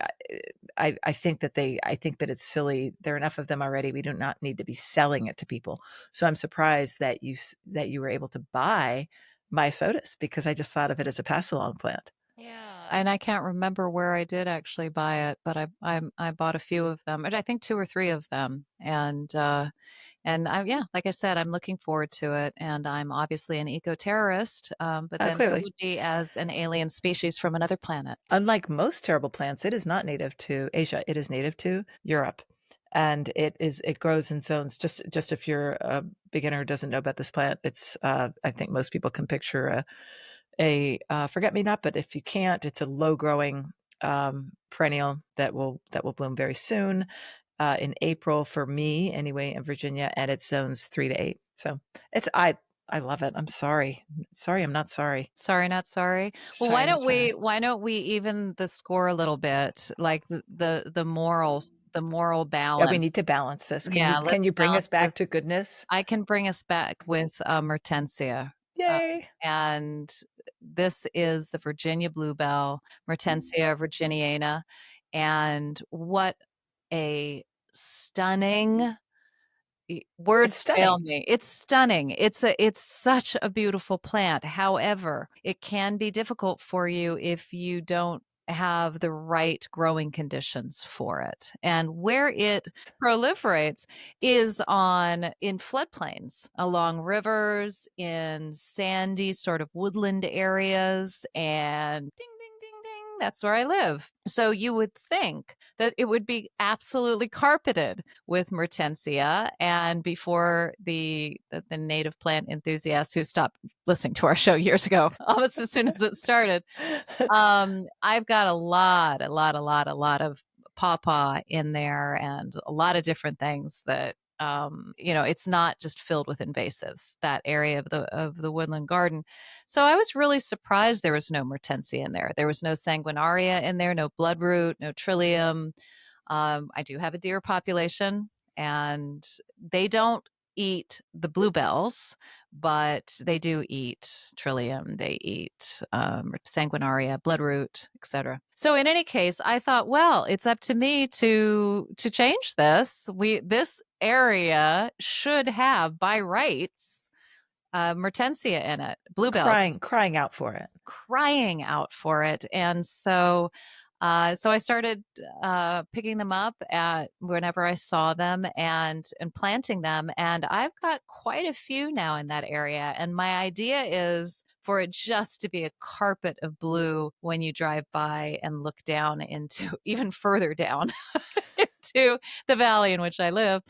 A: I think that I think that it's silly. There are enough of them already. We do not need to be selling it to people. So I'm surprised that you were able to buy Myosotis because I just thought of it as a pass along plant.
B: Yeah, and I can't remember where I did actually buy it, but I bought a few of them. I think two or three of them, and yeah, like I said, I'm looking forward to it. And I'm obviously an eco-terrorist, but then what
A: Clearly,
B: would be as an alien species from another planet?
A: unlike most terrible plants, it is not native to Asia. It is native to Europe. And it grows in zones. Just if you're a beginner who doesn't know about this plant, it's I think most people can picture a forget me not, but if you can't, it's a low growing perennial that will bloom very soon in April for me anyway in Virginia, and it's zones 3 to 8. So it's I love it. I'm sorry. Sorry, I'm not sorry.
B: Sorry, not sorry. Well,
A: Sorry, I'm not sorry.
B: why don't we even the score a little bit, like the moral
A: Yeah, we
B: balance?
A: need to balance this. Can you
B: Yeah, let's
A: can you bring us
B: balance
A: back
B: this.
A: to goodness?
B: I can bring us back with Mertensia. Uh,
A: Yay.
B: and this is the Virginia bluebell, Mertensia virginiana. And what a stunning
A: It's
B: words fail
A: stunning.
B: me. It's stunning. It's such a beautiful plant. However, it can be difficult for you if you don't have the right growing conditions for it. And where it proliferates is on in floodplains, along rivers, in sandy sort of woodland areas, and ding ding ding ding, that's where I live. So you would think that it would be absolutely carpeted with Mertensia. And before the native plant enthusiasts who stopped listening to our show years ago, almost as soon as it started, I've got a lot of pawpaw in there and a lot of different things that it's not just filled with invasives, that area of the woodland garden. So I was really surprised there was no Mertensia in there. There was no sanguinaria in there, no bloodroot, no trillium. I do have a deer population, and they don't eat the bluebells, but they do eat trillium. They eat sanguinaria, bloodroot, etc. So in any case, I thought, well, it's up to me to change this. This area should have by rights Mertensia in it, bluebells
A: Crying out for it.
B: crying out for it. And so I started picking them up at whenever I saw them and planting them. And I've got quite a few now in that area. And my idea is for it just to be a carpet of blue when you drive by and look down into even further down into the valley in which I live.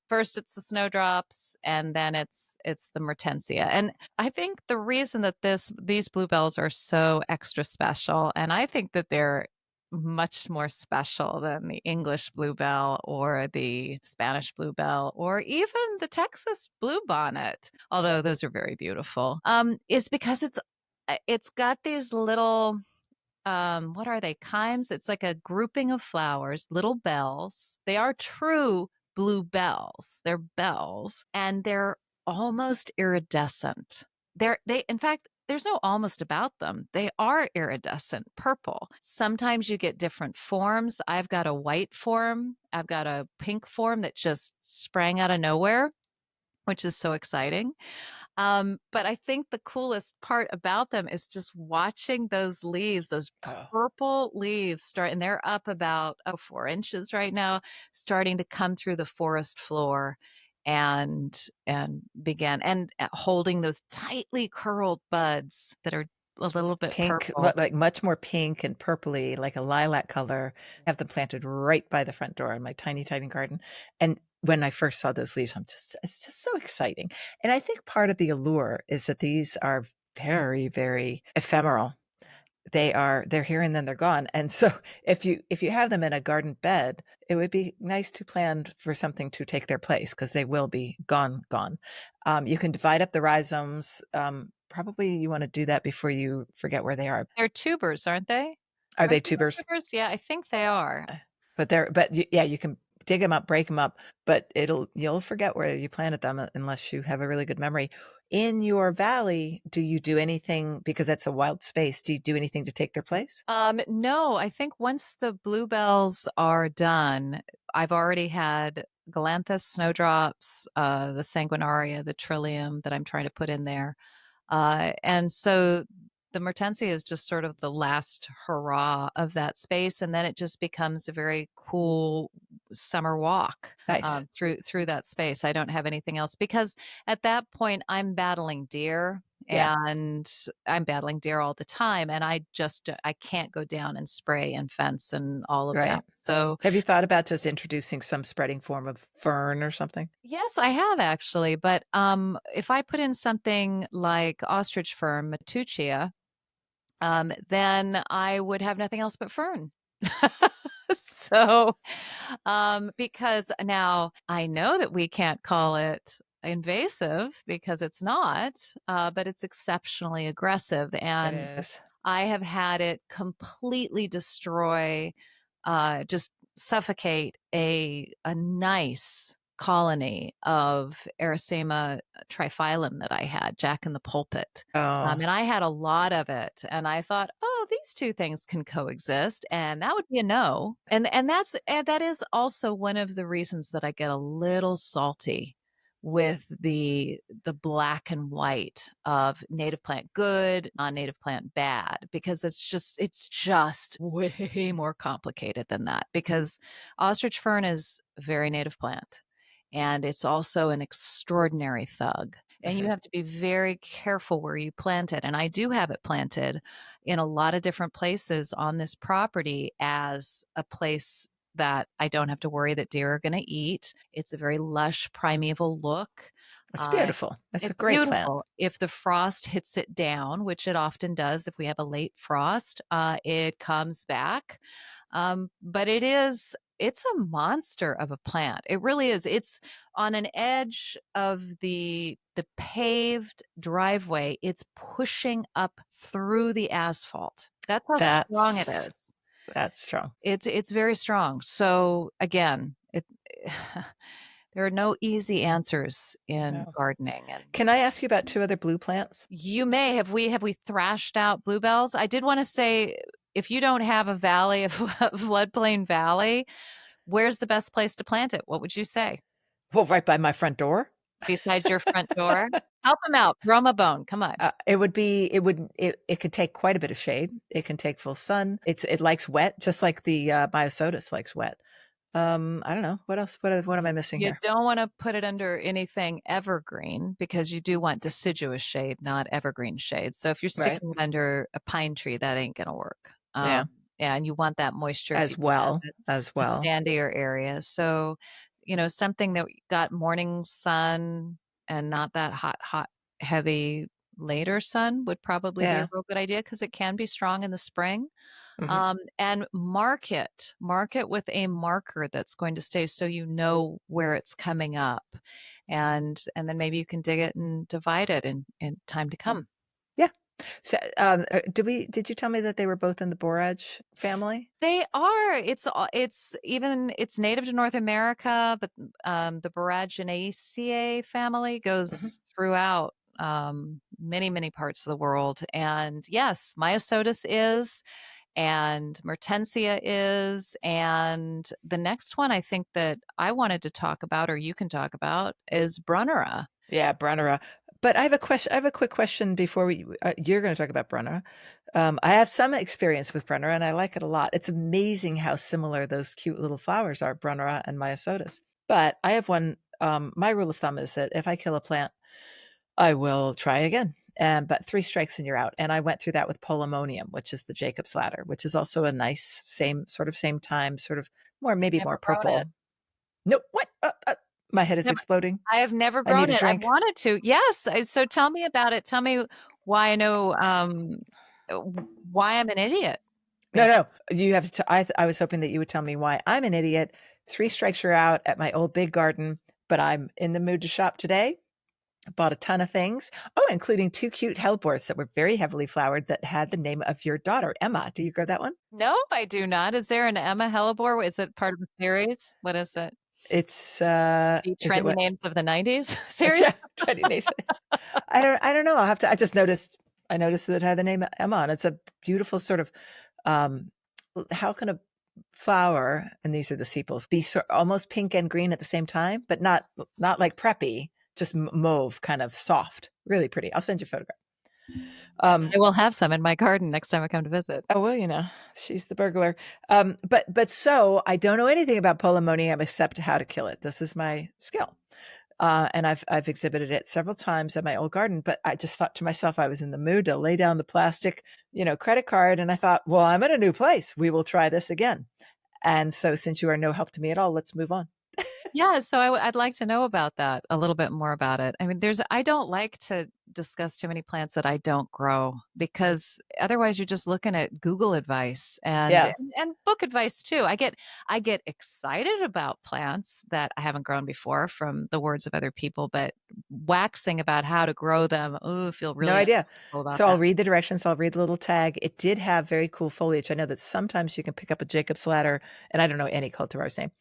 B: First it's the snowdrops, and then it's the mertensia. And I think the reason that these bluebells are so extra special, and I think that they're much more special than the English bluebell or the Spanish bluebell or even the Texas bluebonnet, although those are very beautiful, is because it's got these little what are they, chimes? It's like a grouping of flowers, little bells. They are true blue bells. They're bells, and they're almost iridescent. In fact, there's no almost about them. They are iridescent purple. Sometimes you get different forms. I've got a white form. I've got a pink form that just sprang out of nowhere, which is so exciting. But I think the coolest part about them is just watching those leaves, those
A: Oh,
B: purple leaves start, and they're up about 4 inches right now, starting to come through the forest floor and begin and holding those tightly curled buds that are a little bit
A: pink,
B: purple.
A: like much more pink and purpley, like a lilac color. I have them planted right by the front door in my tiny, tiny garden. And when I first saw those leaves, it's just so exciting. And I think part of the allure is that these are very, very ephemeral. They're here and then they're gone. And so if you have them in a garden bed, it would be nice to plan for something to take their place because they will be gone. You can divide up the rhizomes. Probably you want to do that before you forget where they are.
B: They're tubers, aren't they?
A: Are
B: Aren't
A: they
B: they the
A: tubers?
B: tubers? Yeah, I think they are.
A: Yeah, you can dig them up, break them up, but you'll forget where you planted them unless you have a really good memory. In your valley, do you do anything because that's a wild space? Do you do anything to take their place?
B: No, I think once the bluebells are done, I've already had galanthus, snowdrops, the sanguinaria, the trillium that I'm trying to put in there. And so the mertensia is just sort of the last hurrah of that space, and then it just becomes a very cool summer walk
A: Nice.
B: through that space. I don't have anything else because at that point I'm battling deer,
A: Yeah.
B: and I'm battling deer all the time, and I can't go down and spray and fence and all of that.
A: Right.
B: So
A: Have you thought about just introducing some spreading form of fern or something?
B: yes, I have actually, but if I put in something like ostrich fern, Matuchia, then I would have nothing else but fern. So, because now I know that we can't call it invasive because it's not, but it's exceptionally aggressive.
A: It
B: And
A: is.
B: I have had it completely destroy, just suffocate a nice colony of Erythema triphyllum that I had, Jack in the Pulpit.
A: Oh,
B: And I had a lot of it, and I thought, oh, these two things can coexist, and that would be a no. And that is also one of the reasons that I get a little salty with the black and white of native plant good, non-native plant bad, because it's just way more complicated than that. Because ostrich fern is a very native plant, and it's also an extraordinary thug. And you
A: mhm.
B: have to be very careful where you plant it. And I do have it planted in a lot of different places on this property as a place that I don't have to worry that deer are going to eat. It's a very lush, primeval look.
A: It's
B: Uh,
A: beautiful. It's a
B: it's
A: great plant.
B: beautiful. If the frost hits it down, which it often does, if we have a late frost, it comes back. But it's a monster of a plant. It really is. It's on an edge of the paved driveway. It's pushing up through the asphalt. That's how strong it
A: That's
B: is.
A: that's strong.
B: It's very strong. So again, it there are no easy answers in
A: No.
B: gardening. And
A: Can I ask you about 2 other blue plants?
B: you may have we thrashed out bluebells? I did want to say, if you don't have a valley, a floodplain valley, where's the best place to plant it? What would you say?
A: Well, right by my front door.
B: Besides your front door? Help them out. Throw them a bone. Come on.
A: It could take quite a bit of shade. It can take full sun. It likes wet, just like the, Myosotis likes wet. I don't know. What else? What am I missing
B: You
A: here?
B: don't want to put it under anything evergreen because you do want deciduous shade, not evergreen shade. So if you're
A: Right.
B: sticking it under a pine tree, that ain't going to work.
A: Yeah.
B: And you want that moisture if you
A: As
B: can have
A: well.
B: it
A: As
B: in
A: well.
B: sandier areas. So, something that got morning sun and not that hot, heavy later sun would probably be a
A: Yeah.
B: real good idea because it can be strong in the spring.
A: Hmm.
B: And mark it with a marker that's going to stay so you know where it's coming up. And then maybe you can dig it and divide it in time to come.
A: Yeah. So, did you tell me that they were both in the borage family?
B: They are. It's native to North America, but the Boraginaceae family
A: Hmm.
B: goes throughout many, many parts of the world. And yes, Myosotis is, and Mertensia is, and the next one I think that I wanted to talk about, or you can talk about, is Brunnera.
A: Yeah, Brunnera. But I have a question. I have a quick question before you're going to talk about Brunnera. I have some experience with Brunnera, and I like it a lot. It's amazing how similar those cute little flowers are, Brunnera and Myosotis. But I have one. My rule of thumb is that if I kill a plant, I will try again. But 3 strikes and you're out. And I went through that with Polemonium, which is the Jacob's ladder, which is also a nice same time, sort of maybe
B: Never
A: more
B: grown it.
A: purple. Nope. What? My head is
B: Never.
A: exploding.
B: I have never
A: I need
B: grown
A: a
B: it. I've
A: drink.
B: wanted to. Yes. So tell me about it. Tell me why I know uh, why I'm an idiot,
A: No,
B: basically.
A: no. You have to. I was hoping that you would tell me why I'm an idiot. 3 strikes you're out at my old big garden, but I'm in the mood to shop today. Bought a ton of things. Oh, including 2 cute hellebores that were very heavily flowered that had the name of your daughter, Emma. Do you grow that one?
B: No, I do not. Is there an Emma Hellebore? Is it part of the series? What is it?
A: It's
B: The
A: is it
B: trendy
A: what?
B: names of the 90s series?
A: Yeah, Twenty Nathan. I don't know. I'll have to. I noticed that it had the name Emma, and it's a beautiful sort of. Um, how can a flower, and these are the sepals, be almost pink and green at the same time, but not like preppy, just mauve, kind of soft, really pretty. I'll send you a photograph.
B: I will have some in my garden next time I come to visit.
A: Oh well, she's the burglar. But so I don't know anything about polemonium except how to kill it. This is my skill. And I've exhibited it several times at my old garden, but I just thought to myself, I was in the mood to lay down the plastic, credit card. And I thought, well, I'm in a new place. We will try this again. And so since you are no help to me at all, let's move on.
B: Yeah, so I'd like to know about that, a little bit more about it. I mean, I don't like to discuss too many plants that I don't grow because otherwise you're just looking at Google advice and
A: Yeah.
B: and, and book advice too. I get excited about plants that I haven't grown before from the words of other people, but waxing about how to grow them, oh, feel
A: No
B: really
A: idea.
B: uncomfortable about
A: So I'll
B: that.
A: read the directions. I'll read the little tag. It did have very cool foliage. I know that sometimes you can pick up a Jacob's ladder, and I don't know any cultivar's name,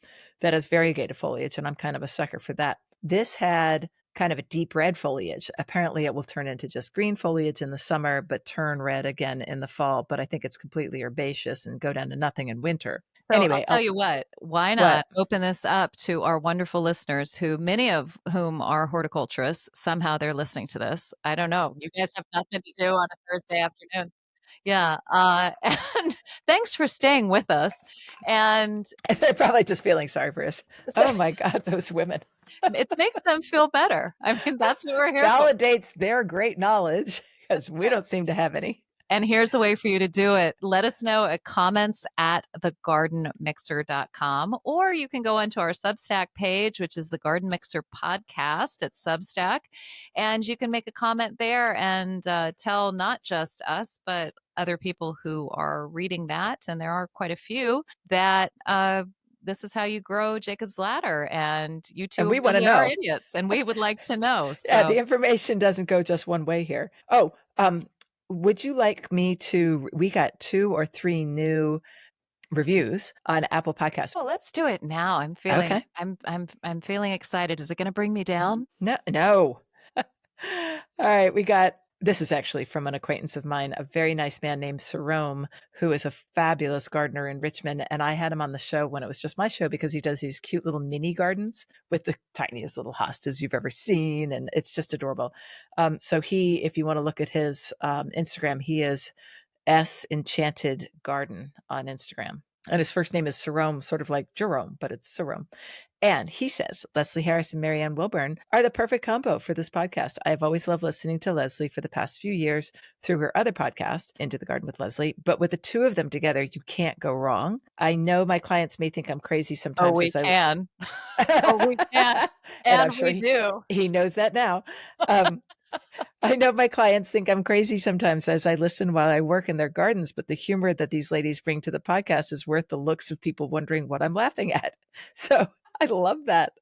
A: that has variegated foliage, and I'm kind of a sucker for that. This had kind of a deep red foliage. Apparently, it will turn into just green foliage in the summer, but turn red again in the fall. But I think it's completely herbaceous and go down to nothing in winter.
B: So I'll
A: Anyway,
B: tell you what, why
A: what?
B: not open this up to our wonderful listeners who many of whom are horticulturists. Somehow they're listening to this. I don't know. You guys have nothing to do on a Thursday afternoon. Yeah. And thanks for staying with us. And
A: They're probably just feeling sorry for us.
B: so
A: Oh my God, those women.
B: it makes them feel better. I mean, that's what we're here for.
A: Validates their great knowledge because
B: That's
A: we
B: right.
A: don't seem to have any.
B: And here's a way for you to do it. Let us know at comments at thegardenmixer.com, or you can go onto our Substack page, which is the Garden Mixer Podcast at Substack, and you can make a comment there and tell not just us, but other people who are reading that, and there are quite a few, that this is how you grow Jacob's Ladder, and you
A: And
B: two
A: we want to
B: really are
A: know.
B: idiots, and we would like to know.
A: Yeah,
B: So
A: the information doesn't go just one way here. Oh, would you like me to? We got 2 or 3 new reviews on Apple Podcasts.
B: well, let's do it now.
A: Okay.
B: I'm feeling excited. Is it going to bring me down?
A: No, no. All right, we got this is actually from an acquaintance of mine, a very nice man named Sarome, who is a fabulous gardener in Richmond. And I had him on the show when it was just my show because he does these cute little mini gardens with the tiniest little hostas you've ever seen. And it's just adorable. So if you want to look at his Instagram, he is S Enchanted Garden on Instagram. And his first name is Jerome, sort of like Jerome, but it's Jerome. And he says, Leslie Harris and Marianne Willburn are the perfect combo for this podcast. I have always loved listening to Leslie for the past few years through her other podcast, Into the Garden with Leslie. But with the two of them together, you can't go wrong. I know my clients may think I'm crazy
B: Oh,
A: sometimes
B: we
A: as I
B: can. Oh, we can.
A: and I'm
B: And
A: sure
B: we do.
A: he knows that now. I know my clients think I'm crazy sometimes as I listen while I work in their gardens, but the humor that these ladies bring to the podcast is worth the looks of people wondering what I'm laughing at. So I love that.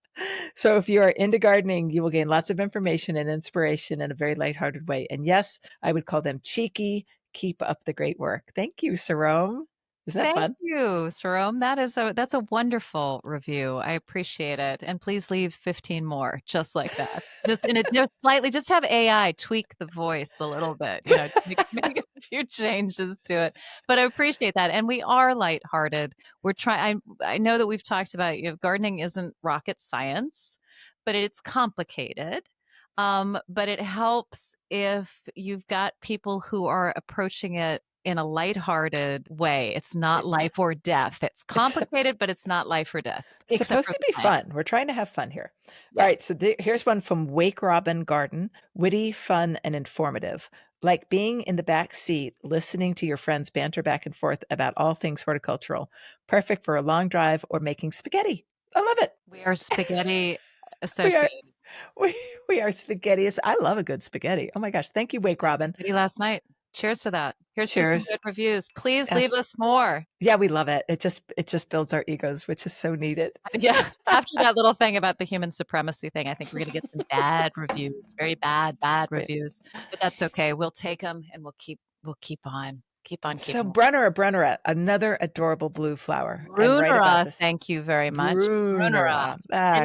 A: So if you are into gardening, you will gain lots of information and inspiration in a very lighthearted way. And yes, I would call them cheeky. Keep up the great work. Thank you, Sarome. Isn't that
B: Thank
A: fun?
B: you, Jerome. That's a wonderful review. I appreciate it. And please leave 15 more just like that. Just in a slightly, just have AI tweak the voice a little bit, make a few changes to it. But I appreciate that. And we are lighthearted. We're trying, I know that we've talked about, gardening isn't rocket science, but it's complicated. But it helps if you've got people who are approaching it in a lighthearted way. It's not life or death. It's complicated, but it's not life or death.
A: It's supposed to be fun. We're trying to have fun here. All right. So here's one from Wake Robin Garden. Witty, fun, and informative. Like being in the back seat, listening to your friends banter back and forth about all things horticultural. Perfect for a long drive or making spaghetti. I love it.
B: We are spaghetti associated.
A: We are spaghetti. I love a good spaghetti. Oh my gosh. Thank you, Wake Robin.
B: Last night. Cheers to that. Here's
A: Cheers.
B: to some good reviews. Please leave us more.
A: Yeah, we love it. It just builds our egos, which is so needed.
B: Yeah. After that little thing about the human supremacy thing, I think we're going to get some bad reviews, very bad reviews. But that's okay. We'll take them and we'll keep on. Keep on keeping.
A: So Brunnera, another adorable blue flower.
B: Brunera, thank you very much.
A: Brunera.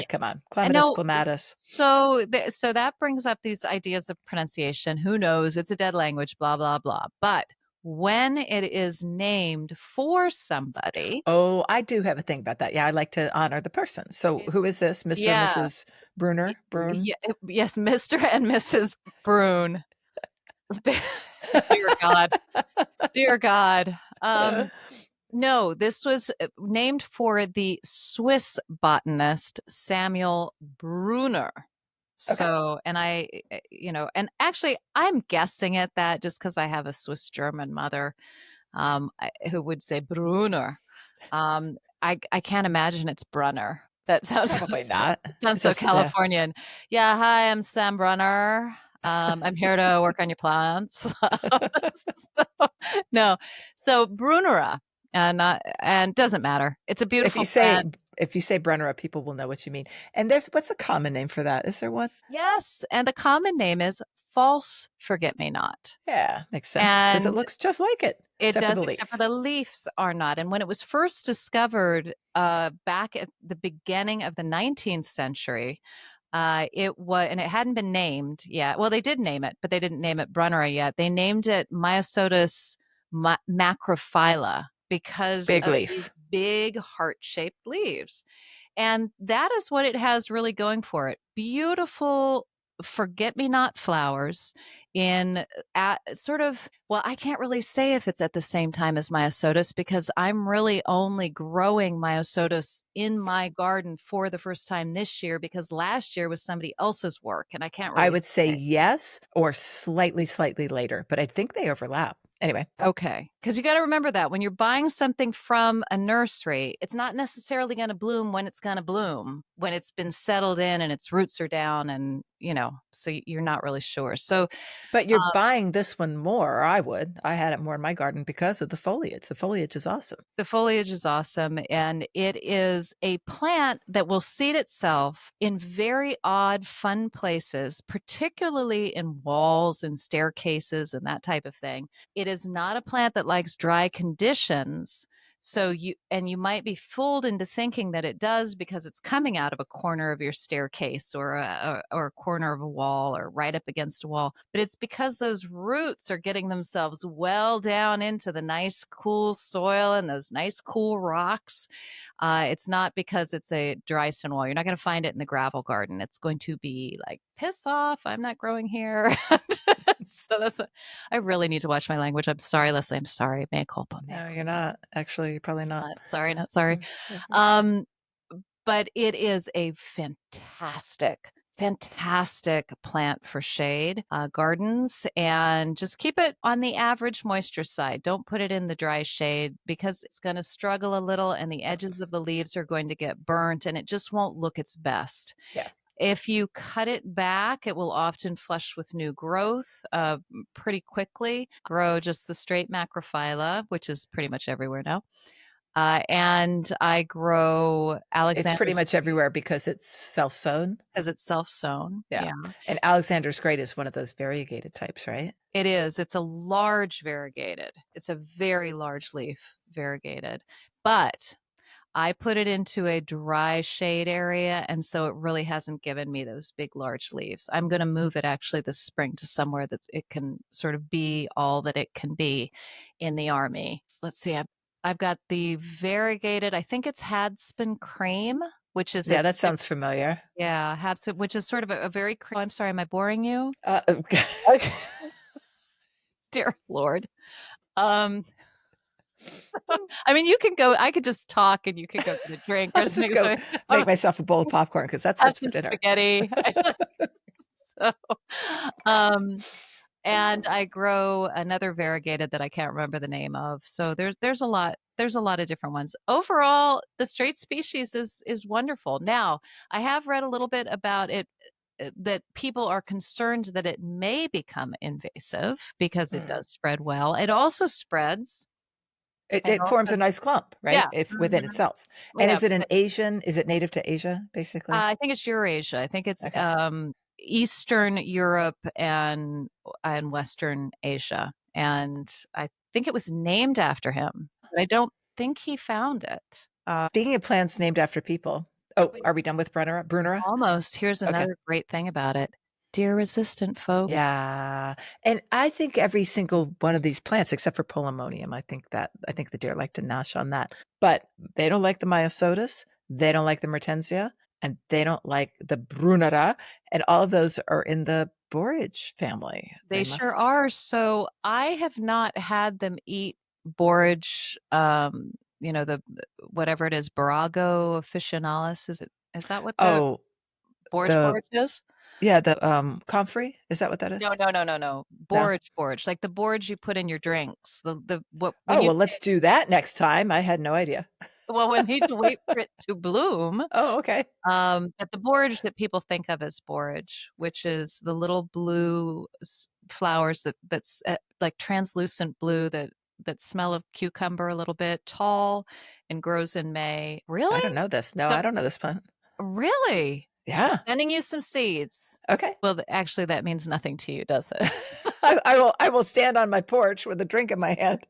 A: Come on. Clematis.
B: So that brings up these ideas of pronunciation. Who knows? It's a dead language, blah, blah, blah. But when it is named for somebody.
A: Oh, I do have a thing about that. Yeah, I like to honor the person. So who is this? Mr. and Mrs. Brunner? Brune?
B: Yes, Mr. and Mrs. Brune. Dear God. Dear God. No, this was named for the Swiss botanist Samuel Brunner. So, and and actually I'm guessing at that just because I have a Swiss German mother who would say Brunner. I can't imagine it's Brunner. That sounds
A: probably not.
B: Sounds so Californian. Yeah, hi, I'm Sam Brunner. I'm here to work on your plants. So Brunera, and doesn't matter. It's a beautiful plant.
A: If you say Brunera, people will know what you mean. And what's a common name for that? Is there one?
B: Yes, and the common name is false forget-me-not.
A: Yeah, makes sense because it looks just like it.
B: It does, except for the leaves are not. And when it was first discovered back at the beginning of the 19th century. It was, and it hadn't been named yet. Well, they did name it, but they didn't name it Brunera yet. They named it Myosotis macrophylla because of these big heart-shaped leaves. And that is what it has really going for it. Beautiful forget-me-not flowers in sort of, well, I can't really say if it's at the same time as Myosotis because I'm really only growing Myosotis in my garden for the first time this year because last year was somebody else's work and I can't really
A: I would say yes or slightly later, but I think they overlap. Anyway.
B: Okay. Because you got to remember that when you're buying something from a nursery, it's not necessarily going to bloom when it's going to bloom, when it's been settled in and its roots are down and, so you're not really sure. So,
A: but you're buying this one more. I would. I had it more in my garden because of the foliage. The foliage is awesome.
B: The foliage is awesome. And it is a plant that will seed itself in very odd, fun places, particularly in walls and staircases and that type of thing. It is not a plant that likes dry conditions. So you might be fooled into thinking that it does because it's coming out of a corner of your staircase or a corner of a wall or right up against a wall. But it's because those roots are getting themselves well down into the nice, cool soil and those nice, cool rocks. It's not because it's a dry stone wall. You're not going to find it in the gravel garden. It's going to be like, piss off, I'm not growing here. So that's what, I really need to watch my language. I'm sorry, Leslie. I'm sorry. Mea culpa. Mea
A: No,
B: culpa.
A: you're not. Actually, you're probably not.
B: Not sorry, not sorry.
A: Mhm.
B: Um, but it is a fantastic plant for shade gardens, and just keep it on the average moisture side. Don't put it in the dry shade because it's going to struggle a little and the edges of the leaves are going to get burnt and it just won't look its best.
A: Yeah.
B: If you cut it back, it will often flush with new growth pretty quickly. Grow just the straight macrophylla, which is pretty much everywhere now. And I grow
A: It's pretty
B: Alexander's
A: much everywhere because it's self-sown.
B: because it's self-sown.
A: Yeah.
B: Yeah,
A: And Alexander's Great is one of those variegated types, right?
B: it is. It's a large variegated. It's a very large leaf variegated, but I put it into a dry shade area, and so it really hasn't given me those big, large leaves. I'm going to move it actually this spring to somewhere that it can sort of be all that it can be in the army. So let's see. I've got the variegated. I think it's Hadspin cream, which is a
A: Yeah, that sounds familiar.
B: yeah, Hadspin, which is sort of a very. I'm sorry, am I boring you?
A: Okay.
B: Okay. Dear Lord. Um, I mean, you can go. I could just talk, and you could go get a drink or
A: I'll just
B: something.
A: go make myself a bowl of popcorn because that's
B: Have
A: what's for
B: some
A: dinner.
B: spaghetti. So, um, and I grow another variegated that I can't remember the name of. So there's a lot of different ones. Overall, the straight species is wonderful. Now, I have read a little bit about it that people are concerned that it may become invasive because it
A: Mm.
B: does spread well. It also spreads
A: It,
B: and
A: it forms
B: also
A: a nice clump, right?
B: yeah.
A: If within
B: Mhm.
A: itself. And
B: Yeah,
A: is it an Asian? Is it native to Asia, basically?
B: I think it's Eurasia. I think it's
A: Okay.
B: Eastern Europe and Western Asia. And I think it was named after him, but I don't think he found it.
A: Speaking of plants named after people. Oh, are we done with Brunera? Brunera?
B: Almost. Here's
A: Okay.
B: another great thing about it. Deer resistant, folks.
A: Yeah. And I think every single one of these plants, except for Polemonium, I think the deer like to gnash on that. But they don't like the Myosotis, they don't like the Mertensia, and they don't like the Brunera. And all of those are in the borage family.
B: They
A: They
B: sure
A: must.
B: are. So I have not had them eat borage, the whatever it is, Barago officinalis. Is that what the
A: Oh, the
B: borage is?
A: yeah, the comfrey. Is that what that
B: No,
A: is?
B: no, no, no, no.
A: No.
B: Borage, like the borage you put in your drinks. The what when
A: Oh,
B: you
A: well, let's do that next time. I had no idea.
B: well when you wait for it to bloom.
A: Oh, okay.
B: But the borage that people think of as borage, which is the little blue flowers that's like translucent blue that smell of cucumber a little bit, tall and grows in May.
A: I don't
B: Really?
A: know this. No,
B: So
A: I don't know this plant.
B: really?
A: Yeah.
B: Sending you some seeds.
A: Okay.
B: Well, actually, that means nothing to you, does it?
A: I will stand on my porch with a drink in my hand.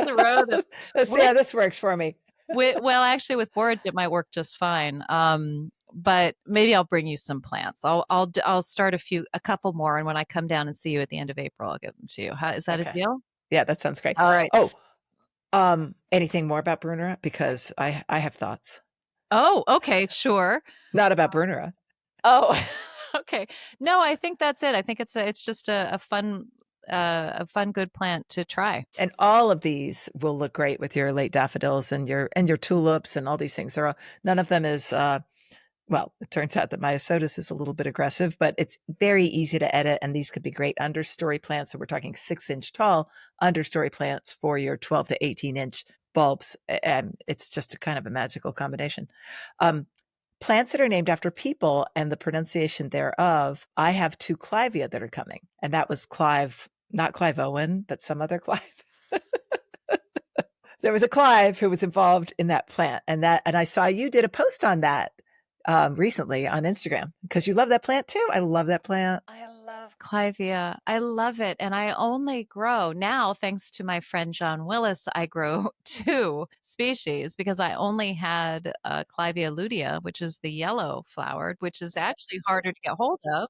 B: Throw them.
A: Let's see how this works for me.
B: Well, actually, with borage, it might work just fine. But maybe I'll bring you some plants. I'll start a couple more, and when I come down and see you at the end of April, I'll give them to you. Is that a
A: Okay.
B: deal?
A: Yeah, that sounds great.
B: All right.
A: Oh, anything more about Brunera? Because I have thoughts.
B: Oh, okay, sure.
A: Not about Brunera.
B: Oh, okay. No, I think that's it. I think it's just a fun good plant to try.
A: And all of these will look great with your late daffodils and your tulips and all these things. None of them is well, it turns out that myosotis is a little bit aggressive, but it's very easy to edit. And these could be great understory plants. So we're talking 6-inch tall understory plants for your 12 to 18-inch bulbs. And it's just a kind of a magical combination. Plants that are named after people and the pronunciation thereof. I have 2 Clivia that are coming. And that was Clive, not Clive Owen, but some other Clive. There was a Clive who was involved in that plant. And I saw you did a post on that recently on Instagram because you love that plant too. I love that plant.
B: I love Clivia. I love it. And I only grow now, thanks to my friend John Willis, I grow 2 species because I only had Clivia lutea, which is the yellow flowered, which is actually harder to get hold of.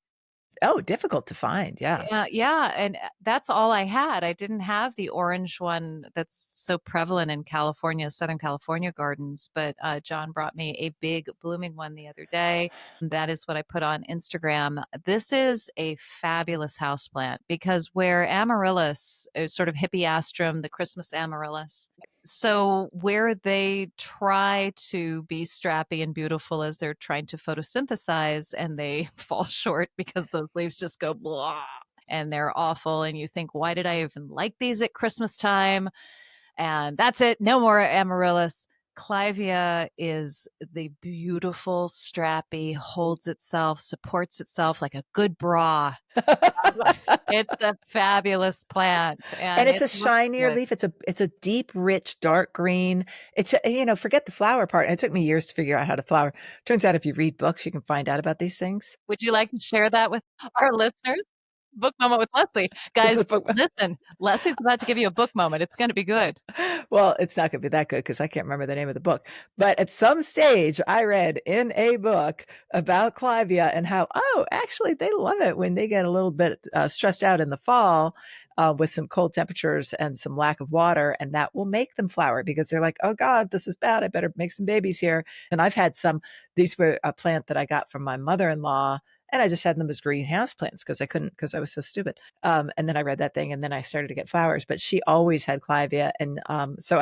A: Oh, difficult to find. Yeah.
B: Yeah, yeah, and that's all I had. I didn't have the orange one that's so prevalent in California, Southern California gardens, but John brought me a big blooming one the other day. That is what I put on Instagram. This is a fabulous houseplant because where amaryllis is sort of hippeastrum, the Christmas amaryllis, so where they try to be strappy and beautiful as they're trying to photosynthesize and they fall short because those leaves just go blah and they're awful. And you think, why did I even like these at Christmas time? And that's it. No more amaryllis. Clivia is the beautiful, strappy, holds itself, supports itself like a good bra. It's a fabulous plant
A: And
B: and
A: it's
B: it
A: a
B: looks
A: shinier
B: good.
A: leaf. It's a deep, rich, dark green. Forget the flower part. It took me years to figure out how to flower. Turns out if you read books, you can find out about these things.
B: Would you like to share that with our listeners? Book moment with Leslie.
A: This is
B: Guys,
A: a book.
B: listen, Leslie's about to give you a book moment. It's going to be good.
A: Well, it's not going to be that good because I can't remember the name of the book. But at some stage, I read in a book about Clivia and how, oh, actually, they love it when they get a little bit stressed out in the fall with some cold temperatures and some lack of water. And that will make them flower because they're like, oh, God, this is bad. I better make some babies here. And I've had these were a plant that I got from my mother-in-law. And I just had them as greenhouse plants because I was so stupid. And then I read that thing and then I started to get flowers, but she always had Clivia. And so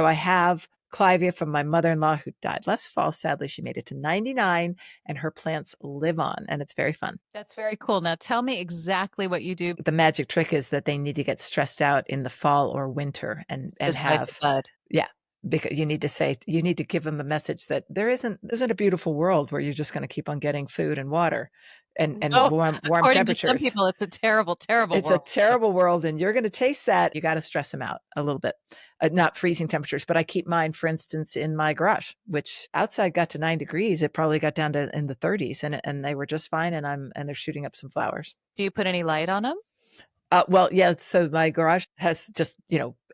A: I have Clivia from my mother-in-law who died last fall. Sadly, she made it to 99 and her plants live on and it's very fun.
B: That's very cool. Now tell me exactly what you do.
A: The magic trick is that they need to get stressed out in the fall or winter and
B: Decide to
A: have,
B: bud.
A: yeah, because you need to give them a message that there isn't a beautiful world where you're just going to keep on getting food and water and
B: No,
A: warm
B: according to some
A: temperatures.
B: people, it's a terrible, terrible
A: It's a
B: world.
A: terrible world, and you're going to taste that. You got to stress them out a little bit. Not freezing temperatures, but I keep mine, for instance, in my garage, which outside got to 9 degrees. It probably got down to in the 30s, and they were just fine. And they're shooting up some flowers.
B: Do you put any light on them?
A: Well, yeah. So my garage has just,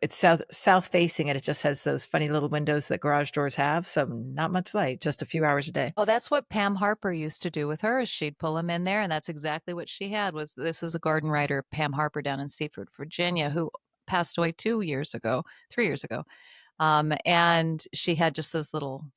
A: it's south facing, and it just has those funny little windows that garage doors have. So not much light, just a few hours a day.
B: Oh, that's what Pam Harper used to do with hers. She'd pull them in there, and that's exactly what she had. This is a garden writer, Pam Harper, down in Seaford, Virginia, who passed away 2 years ago, 3 years ago. And she had just those little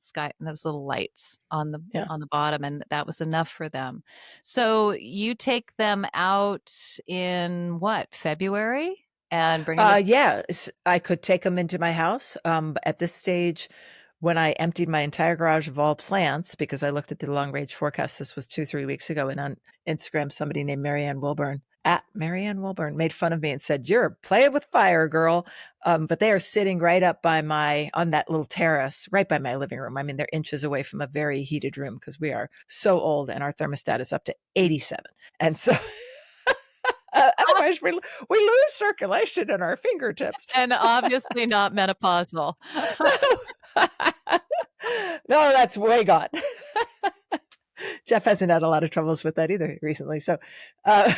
B: lights on
A: Yeah.
B: the bottom, and that was enough for them. So you take them out in what, February, and bring them?
A: Yeah, I could take them into my house. But at this stage, when I emptied my entire garage of all plants, because I looked at the long range forecast, this was 2-3 weeks ago, and on Instagram, somebody named Marianne Willburn at Marianne Willburn made fun of me and said, "You're playing with fire, girl." But they are sitting right up on that little terrace, right by my living room. I mean, they're inches away from a very heated room because we are so old and our thermostat is up to 87. And so otherwise, we lose circulation in our fingertips.
B: And obviously not menopausal.
A: No, that's way gone. Jeff hasn't had a lot of troubles with that either recently. So, uh,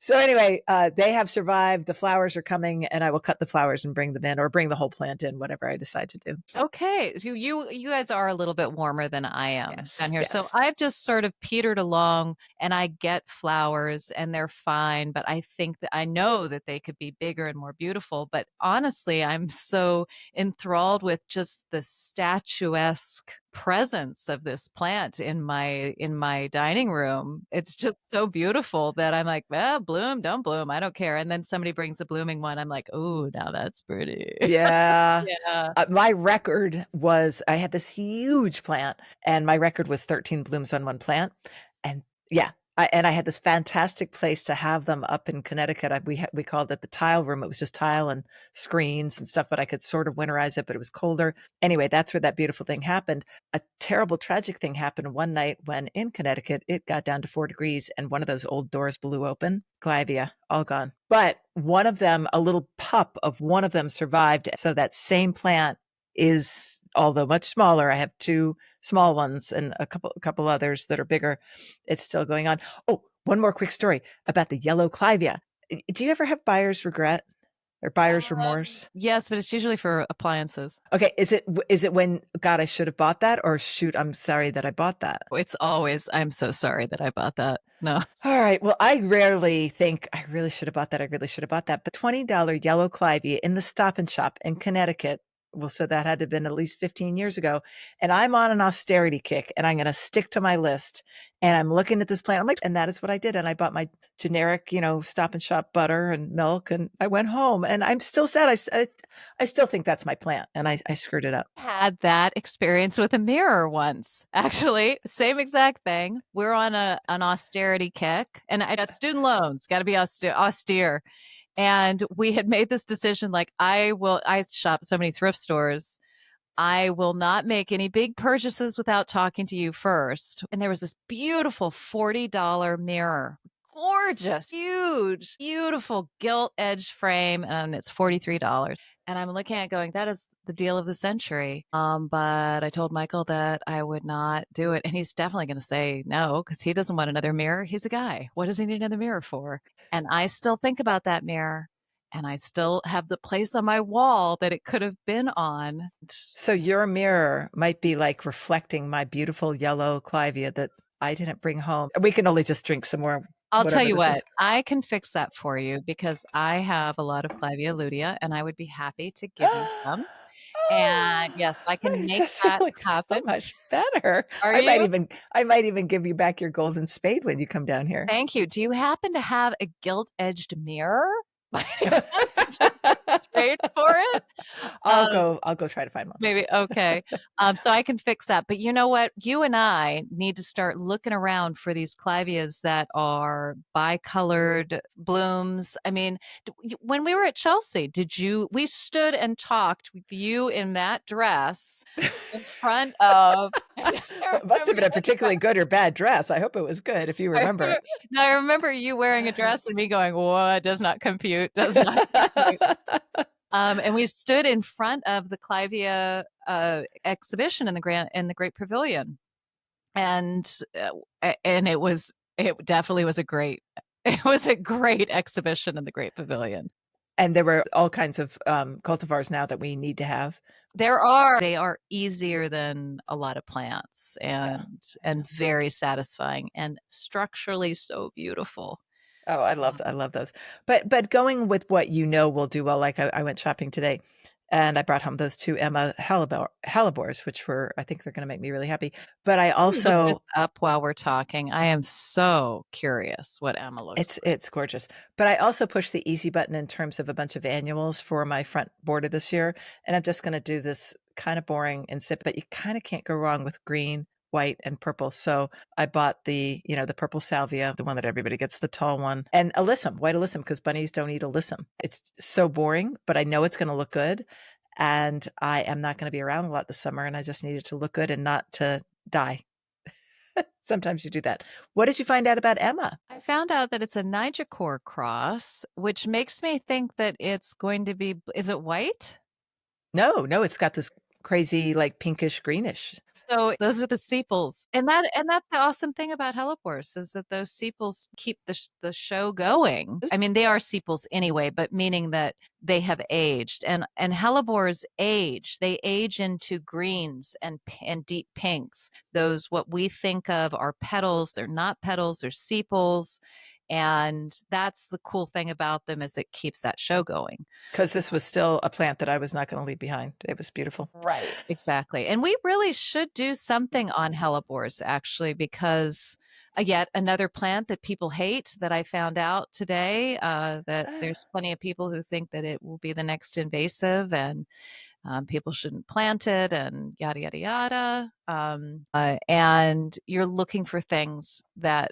A: so anyway, they have survived. The flowers are coming, and I will cut the flowers and bring them in, or bring the whole plant in, whatever I decide to do.
B: Okay, so you guys are a little bit warmer than I am
A: Yes,
B: down here. So
A: yes.
B: I've just sort of petered along and I get flowers and they're fine, but I think that I know that they could be bigger and more beautiful. But honestly, I'm so enthralled with just the statuesque presence of this plant in my dining room. It's just so beautiful that I'm like, well, bloom, don't bloom, I don't care. And then somebody brings a blooming one, I'm like, oh, now that's pretty.
A: Yeah.
B: Yeah.
A: My record was I had this huge plant, and my record was 13 blooms on one plant. And yeah, I had this fantastic place to have them up in Connecticut. We called it the tile room. It was just tile and screens and stuff, but I could sort of winterize it, but it was colder. Anyway, that's where that beautiful thing happened. A terrible, tragic thing happened one night when in Connecticut, it got down to 4 degrees and one of those old doors blew open. Clivia, all gone. But one of them, a little pup of one of them survived. So that same plant is, although much smaller, I have two small ones and a couple others that are bigger. It's still going on. Oh, one more quick story about the yellow Clivia. Do you ever have buyer's regret? or buyer's
B: Um,
A: remorse?
B: yes, but it's usually for appliances.
A: Okay, is it when God I should have bought that, or shoot I'm sorry that I bought that?
B: It's always, I'm so sorry that I bought that. No.
A: All right. Well, I rarely think I really should have bought that. I really should have bought that. But $20 yellow Clivia in the Stop and Shop in Connecticut. Well, so that had to have been at least 15 years ago. And I'm on an austerity kick and I'm going to stick to my list. And I'm looking at this plant. I'm like, and that is what I did. And I bought my generic, Stop and Shop butter and milk. And I went home and I'm still sad. I still think that's my plant. And I screwed it up.
B: Had that experience with a mirror once. Actually, same exact thing. We're on an austerity kick, and I got student loans, got to be austere. And we had made this decision like, I shop so many thrift stores. I will not make any big purchases without talking to you first. And there was this beautiful $40 mirror. Gorgeous, huge, beautiful gilt edge frame, and it's $43. And I'm looking at it going, that is the deal of the century. But I told Michael that I would not do it. And he's definitely going to say no because he doesn't want another mirror. He's a guy. What does he need another mirror for? And I still think about that mirror. And I still have the place on my wall that it could have been on.
A: So your mirror might be like reflecting my beautiful yellow Clivia that I didn't bring home. We can only just drink some more.
B: I'll tell
A: Whatever
B: you
A: this
B: what,
A: is.
B: I can fix that for you because I have a lot of Clivia lutea and I would be happy to give you some. And
A: Oh,
B: yes, I can
A: I'm
B: make
A: just
B: that
A: feeling so
B: happen.
A: much better.
B: Are
A: I might
B: you?
A: even I might even give you back your golden spade when you come down here.
B: Thank you. Do you happen to have a gilt-edged mirror? By any chance, that you could trade for it? Um,
A: I'll go try to find one.
B: Maybe. Okay. So I can fix that. But you know what? You and I need to start looking around for these clivias that are bicolored blooms. I mean, when we were at Chelsea, we stood and talked with you in that dress in front of,
A: It must have been a particularly good or bad dress. I hope it was good if you remember.
B: I remember you wearing a dress and me going, what does not compute, does not compute. And we stood in front of the Clivia exhibition in the Great Pavilion, and it definitely was a great it was a great exhibition in the Great Pavilion.
A: And there were all kinds of cultivars now that we need to have.
B: They are easier than a lot of plants
A: Yeah.
B: and very satisfying and structurally so beautiful.
A: Oh, I love those. But going with what will do well, like I went shopping today and I brought home those two Emma hellebores, which I think they're going to make me really happy. But I
B: Let me look this
A: also,
B: up while we're talking. I am so curious what Emma looks like.
A: it's gorgeous. But I also pushed the easy button in terms of a bunch of annuals for my front border this year. And I'm just going to do this kind of boring and sip, but you kind of can't go wrong with green, white, and purple. So I bought the purple salvia, the one that everybody gets, the tall one, and alyssum, white alyssum, because bunnies don't eat alyssum. It's so boring, but I know it's going to look good. And I am not going to be around a lot this summer, and I just need it to look good and not to die. Sometimes you do that. What did you find out about Emma?
B: I found out that it's a Niger cross, which makes me think that it's going to be, is it white?
A: No, it's got this crazy, like pinkish greenish.
B: So those are the sepals, and that's the awesome thing about hellebores is that those sepals keep the show going. I mean, they are sepals anyway, but meaning that they have aged, and hellebores age. They age into greens and deep pinks. Those what we think of are petals. They're not petals. They're sepals. And that's the cool thing about them is it keeps that show going.
A: Because this was still a plant that I was not going to leave behind. It was beautiful.
B: Right. Exactly. And we really should do something on hellebores, actually, because yet another plant that people hate that I found out today that there's plenty of people who think that it will be the next invasive and people shouldn't plant it and yada, yada, yada. And you're looking for things that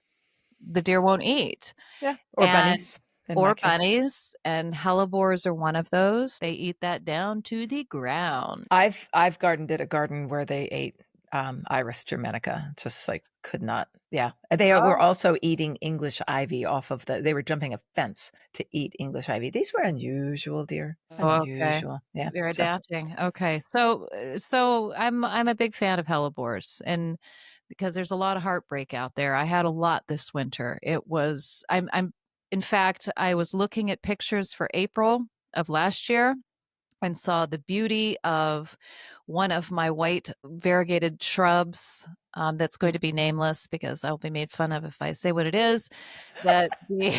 B: the deer won't eat.
A: Yeah, or bunnies.
B: Or bunnies, and hellebores are one of those. They eat that down to the ground.
A: I've gardened at a garden where they ate Iris germanica. Just like could not. Yeah, they were also eating English ivy off of they were jumping a fence to eat English ivy. These were unusual deer.
B: Oh, okay.
A: Unusual. Yeah,
B: They're adapting. Okay, so I'm a big fan of hellebores, and because there's a lot of heartbreak out there. I had a lot this winter. It was I'm in fact, I was looking at pictures for April of last year and saw the beauty of one of my white variegated shrubs that's going to be nameless because I'll be made fun of if I say what it is, that the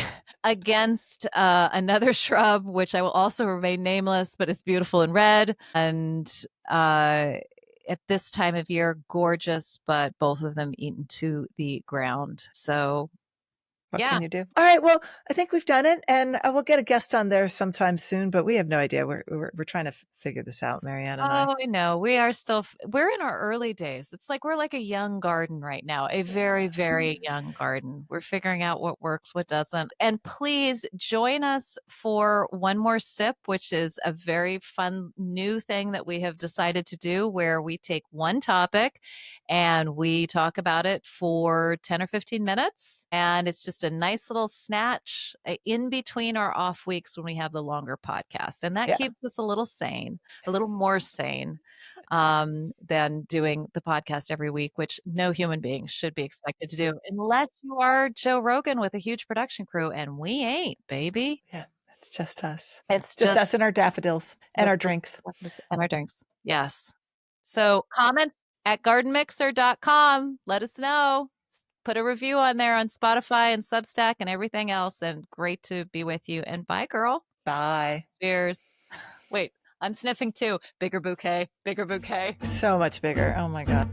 B: against another shrub, which I will also remain nameless, but it's beautiful in red. And at this time of year, gorgeous, but both of them eaten to the ground. So
A: What
B: yeah.
A: can you do? All right. Well, I think we've done it, and we'll get a guest on there sometime soon. But we have no idea. We're trying to figure this out, Marianne and I.
B: Oh, I know. We are still, we're in our early days. It's like we're like a young garden right now, a very, very young garden. We're figuring out what works, what doesn't. And please join us for One More Sip, which is a very fun new thing that we have decided to do where we take one topic and we talk about it for 10 or 15 minutes. And it's just a nice little snatch in between our off weeks when we have the longer podcast. And that
A: Yeah.
B: keeps us a little sane, a little more sane than doing the podcast every week, which no human being should be expected to do unless you are Joe Rogan with a huge production crew. And we ain't, baby.
A: Yeah. It's just us.
B: It's
A: Just us and our daffodils and our drinks.
B: And our drinks. Yes. So comments at gardenmixer.com. Let us know. Put a review on there on Spotify and Substack and everything else. And great to be with you. And bye, girl.
A: Bye.
B: Cheers. Wait, I'm sniffing too. Bigger bouquet, bigger bouquet.
A: So much bigger. Oh my God.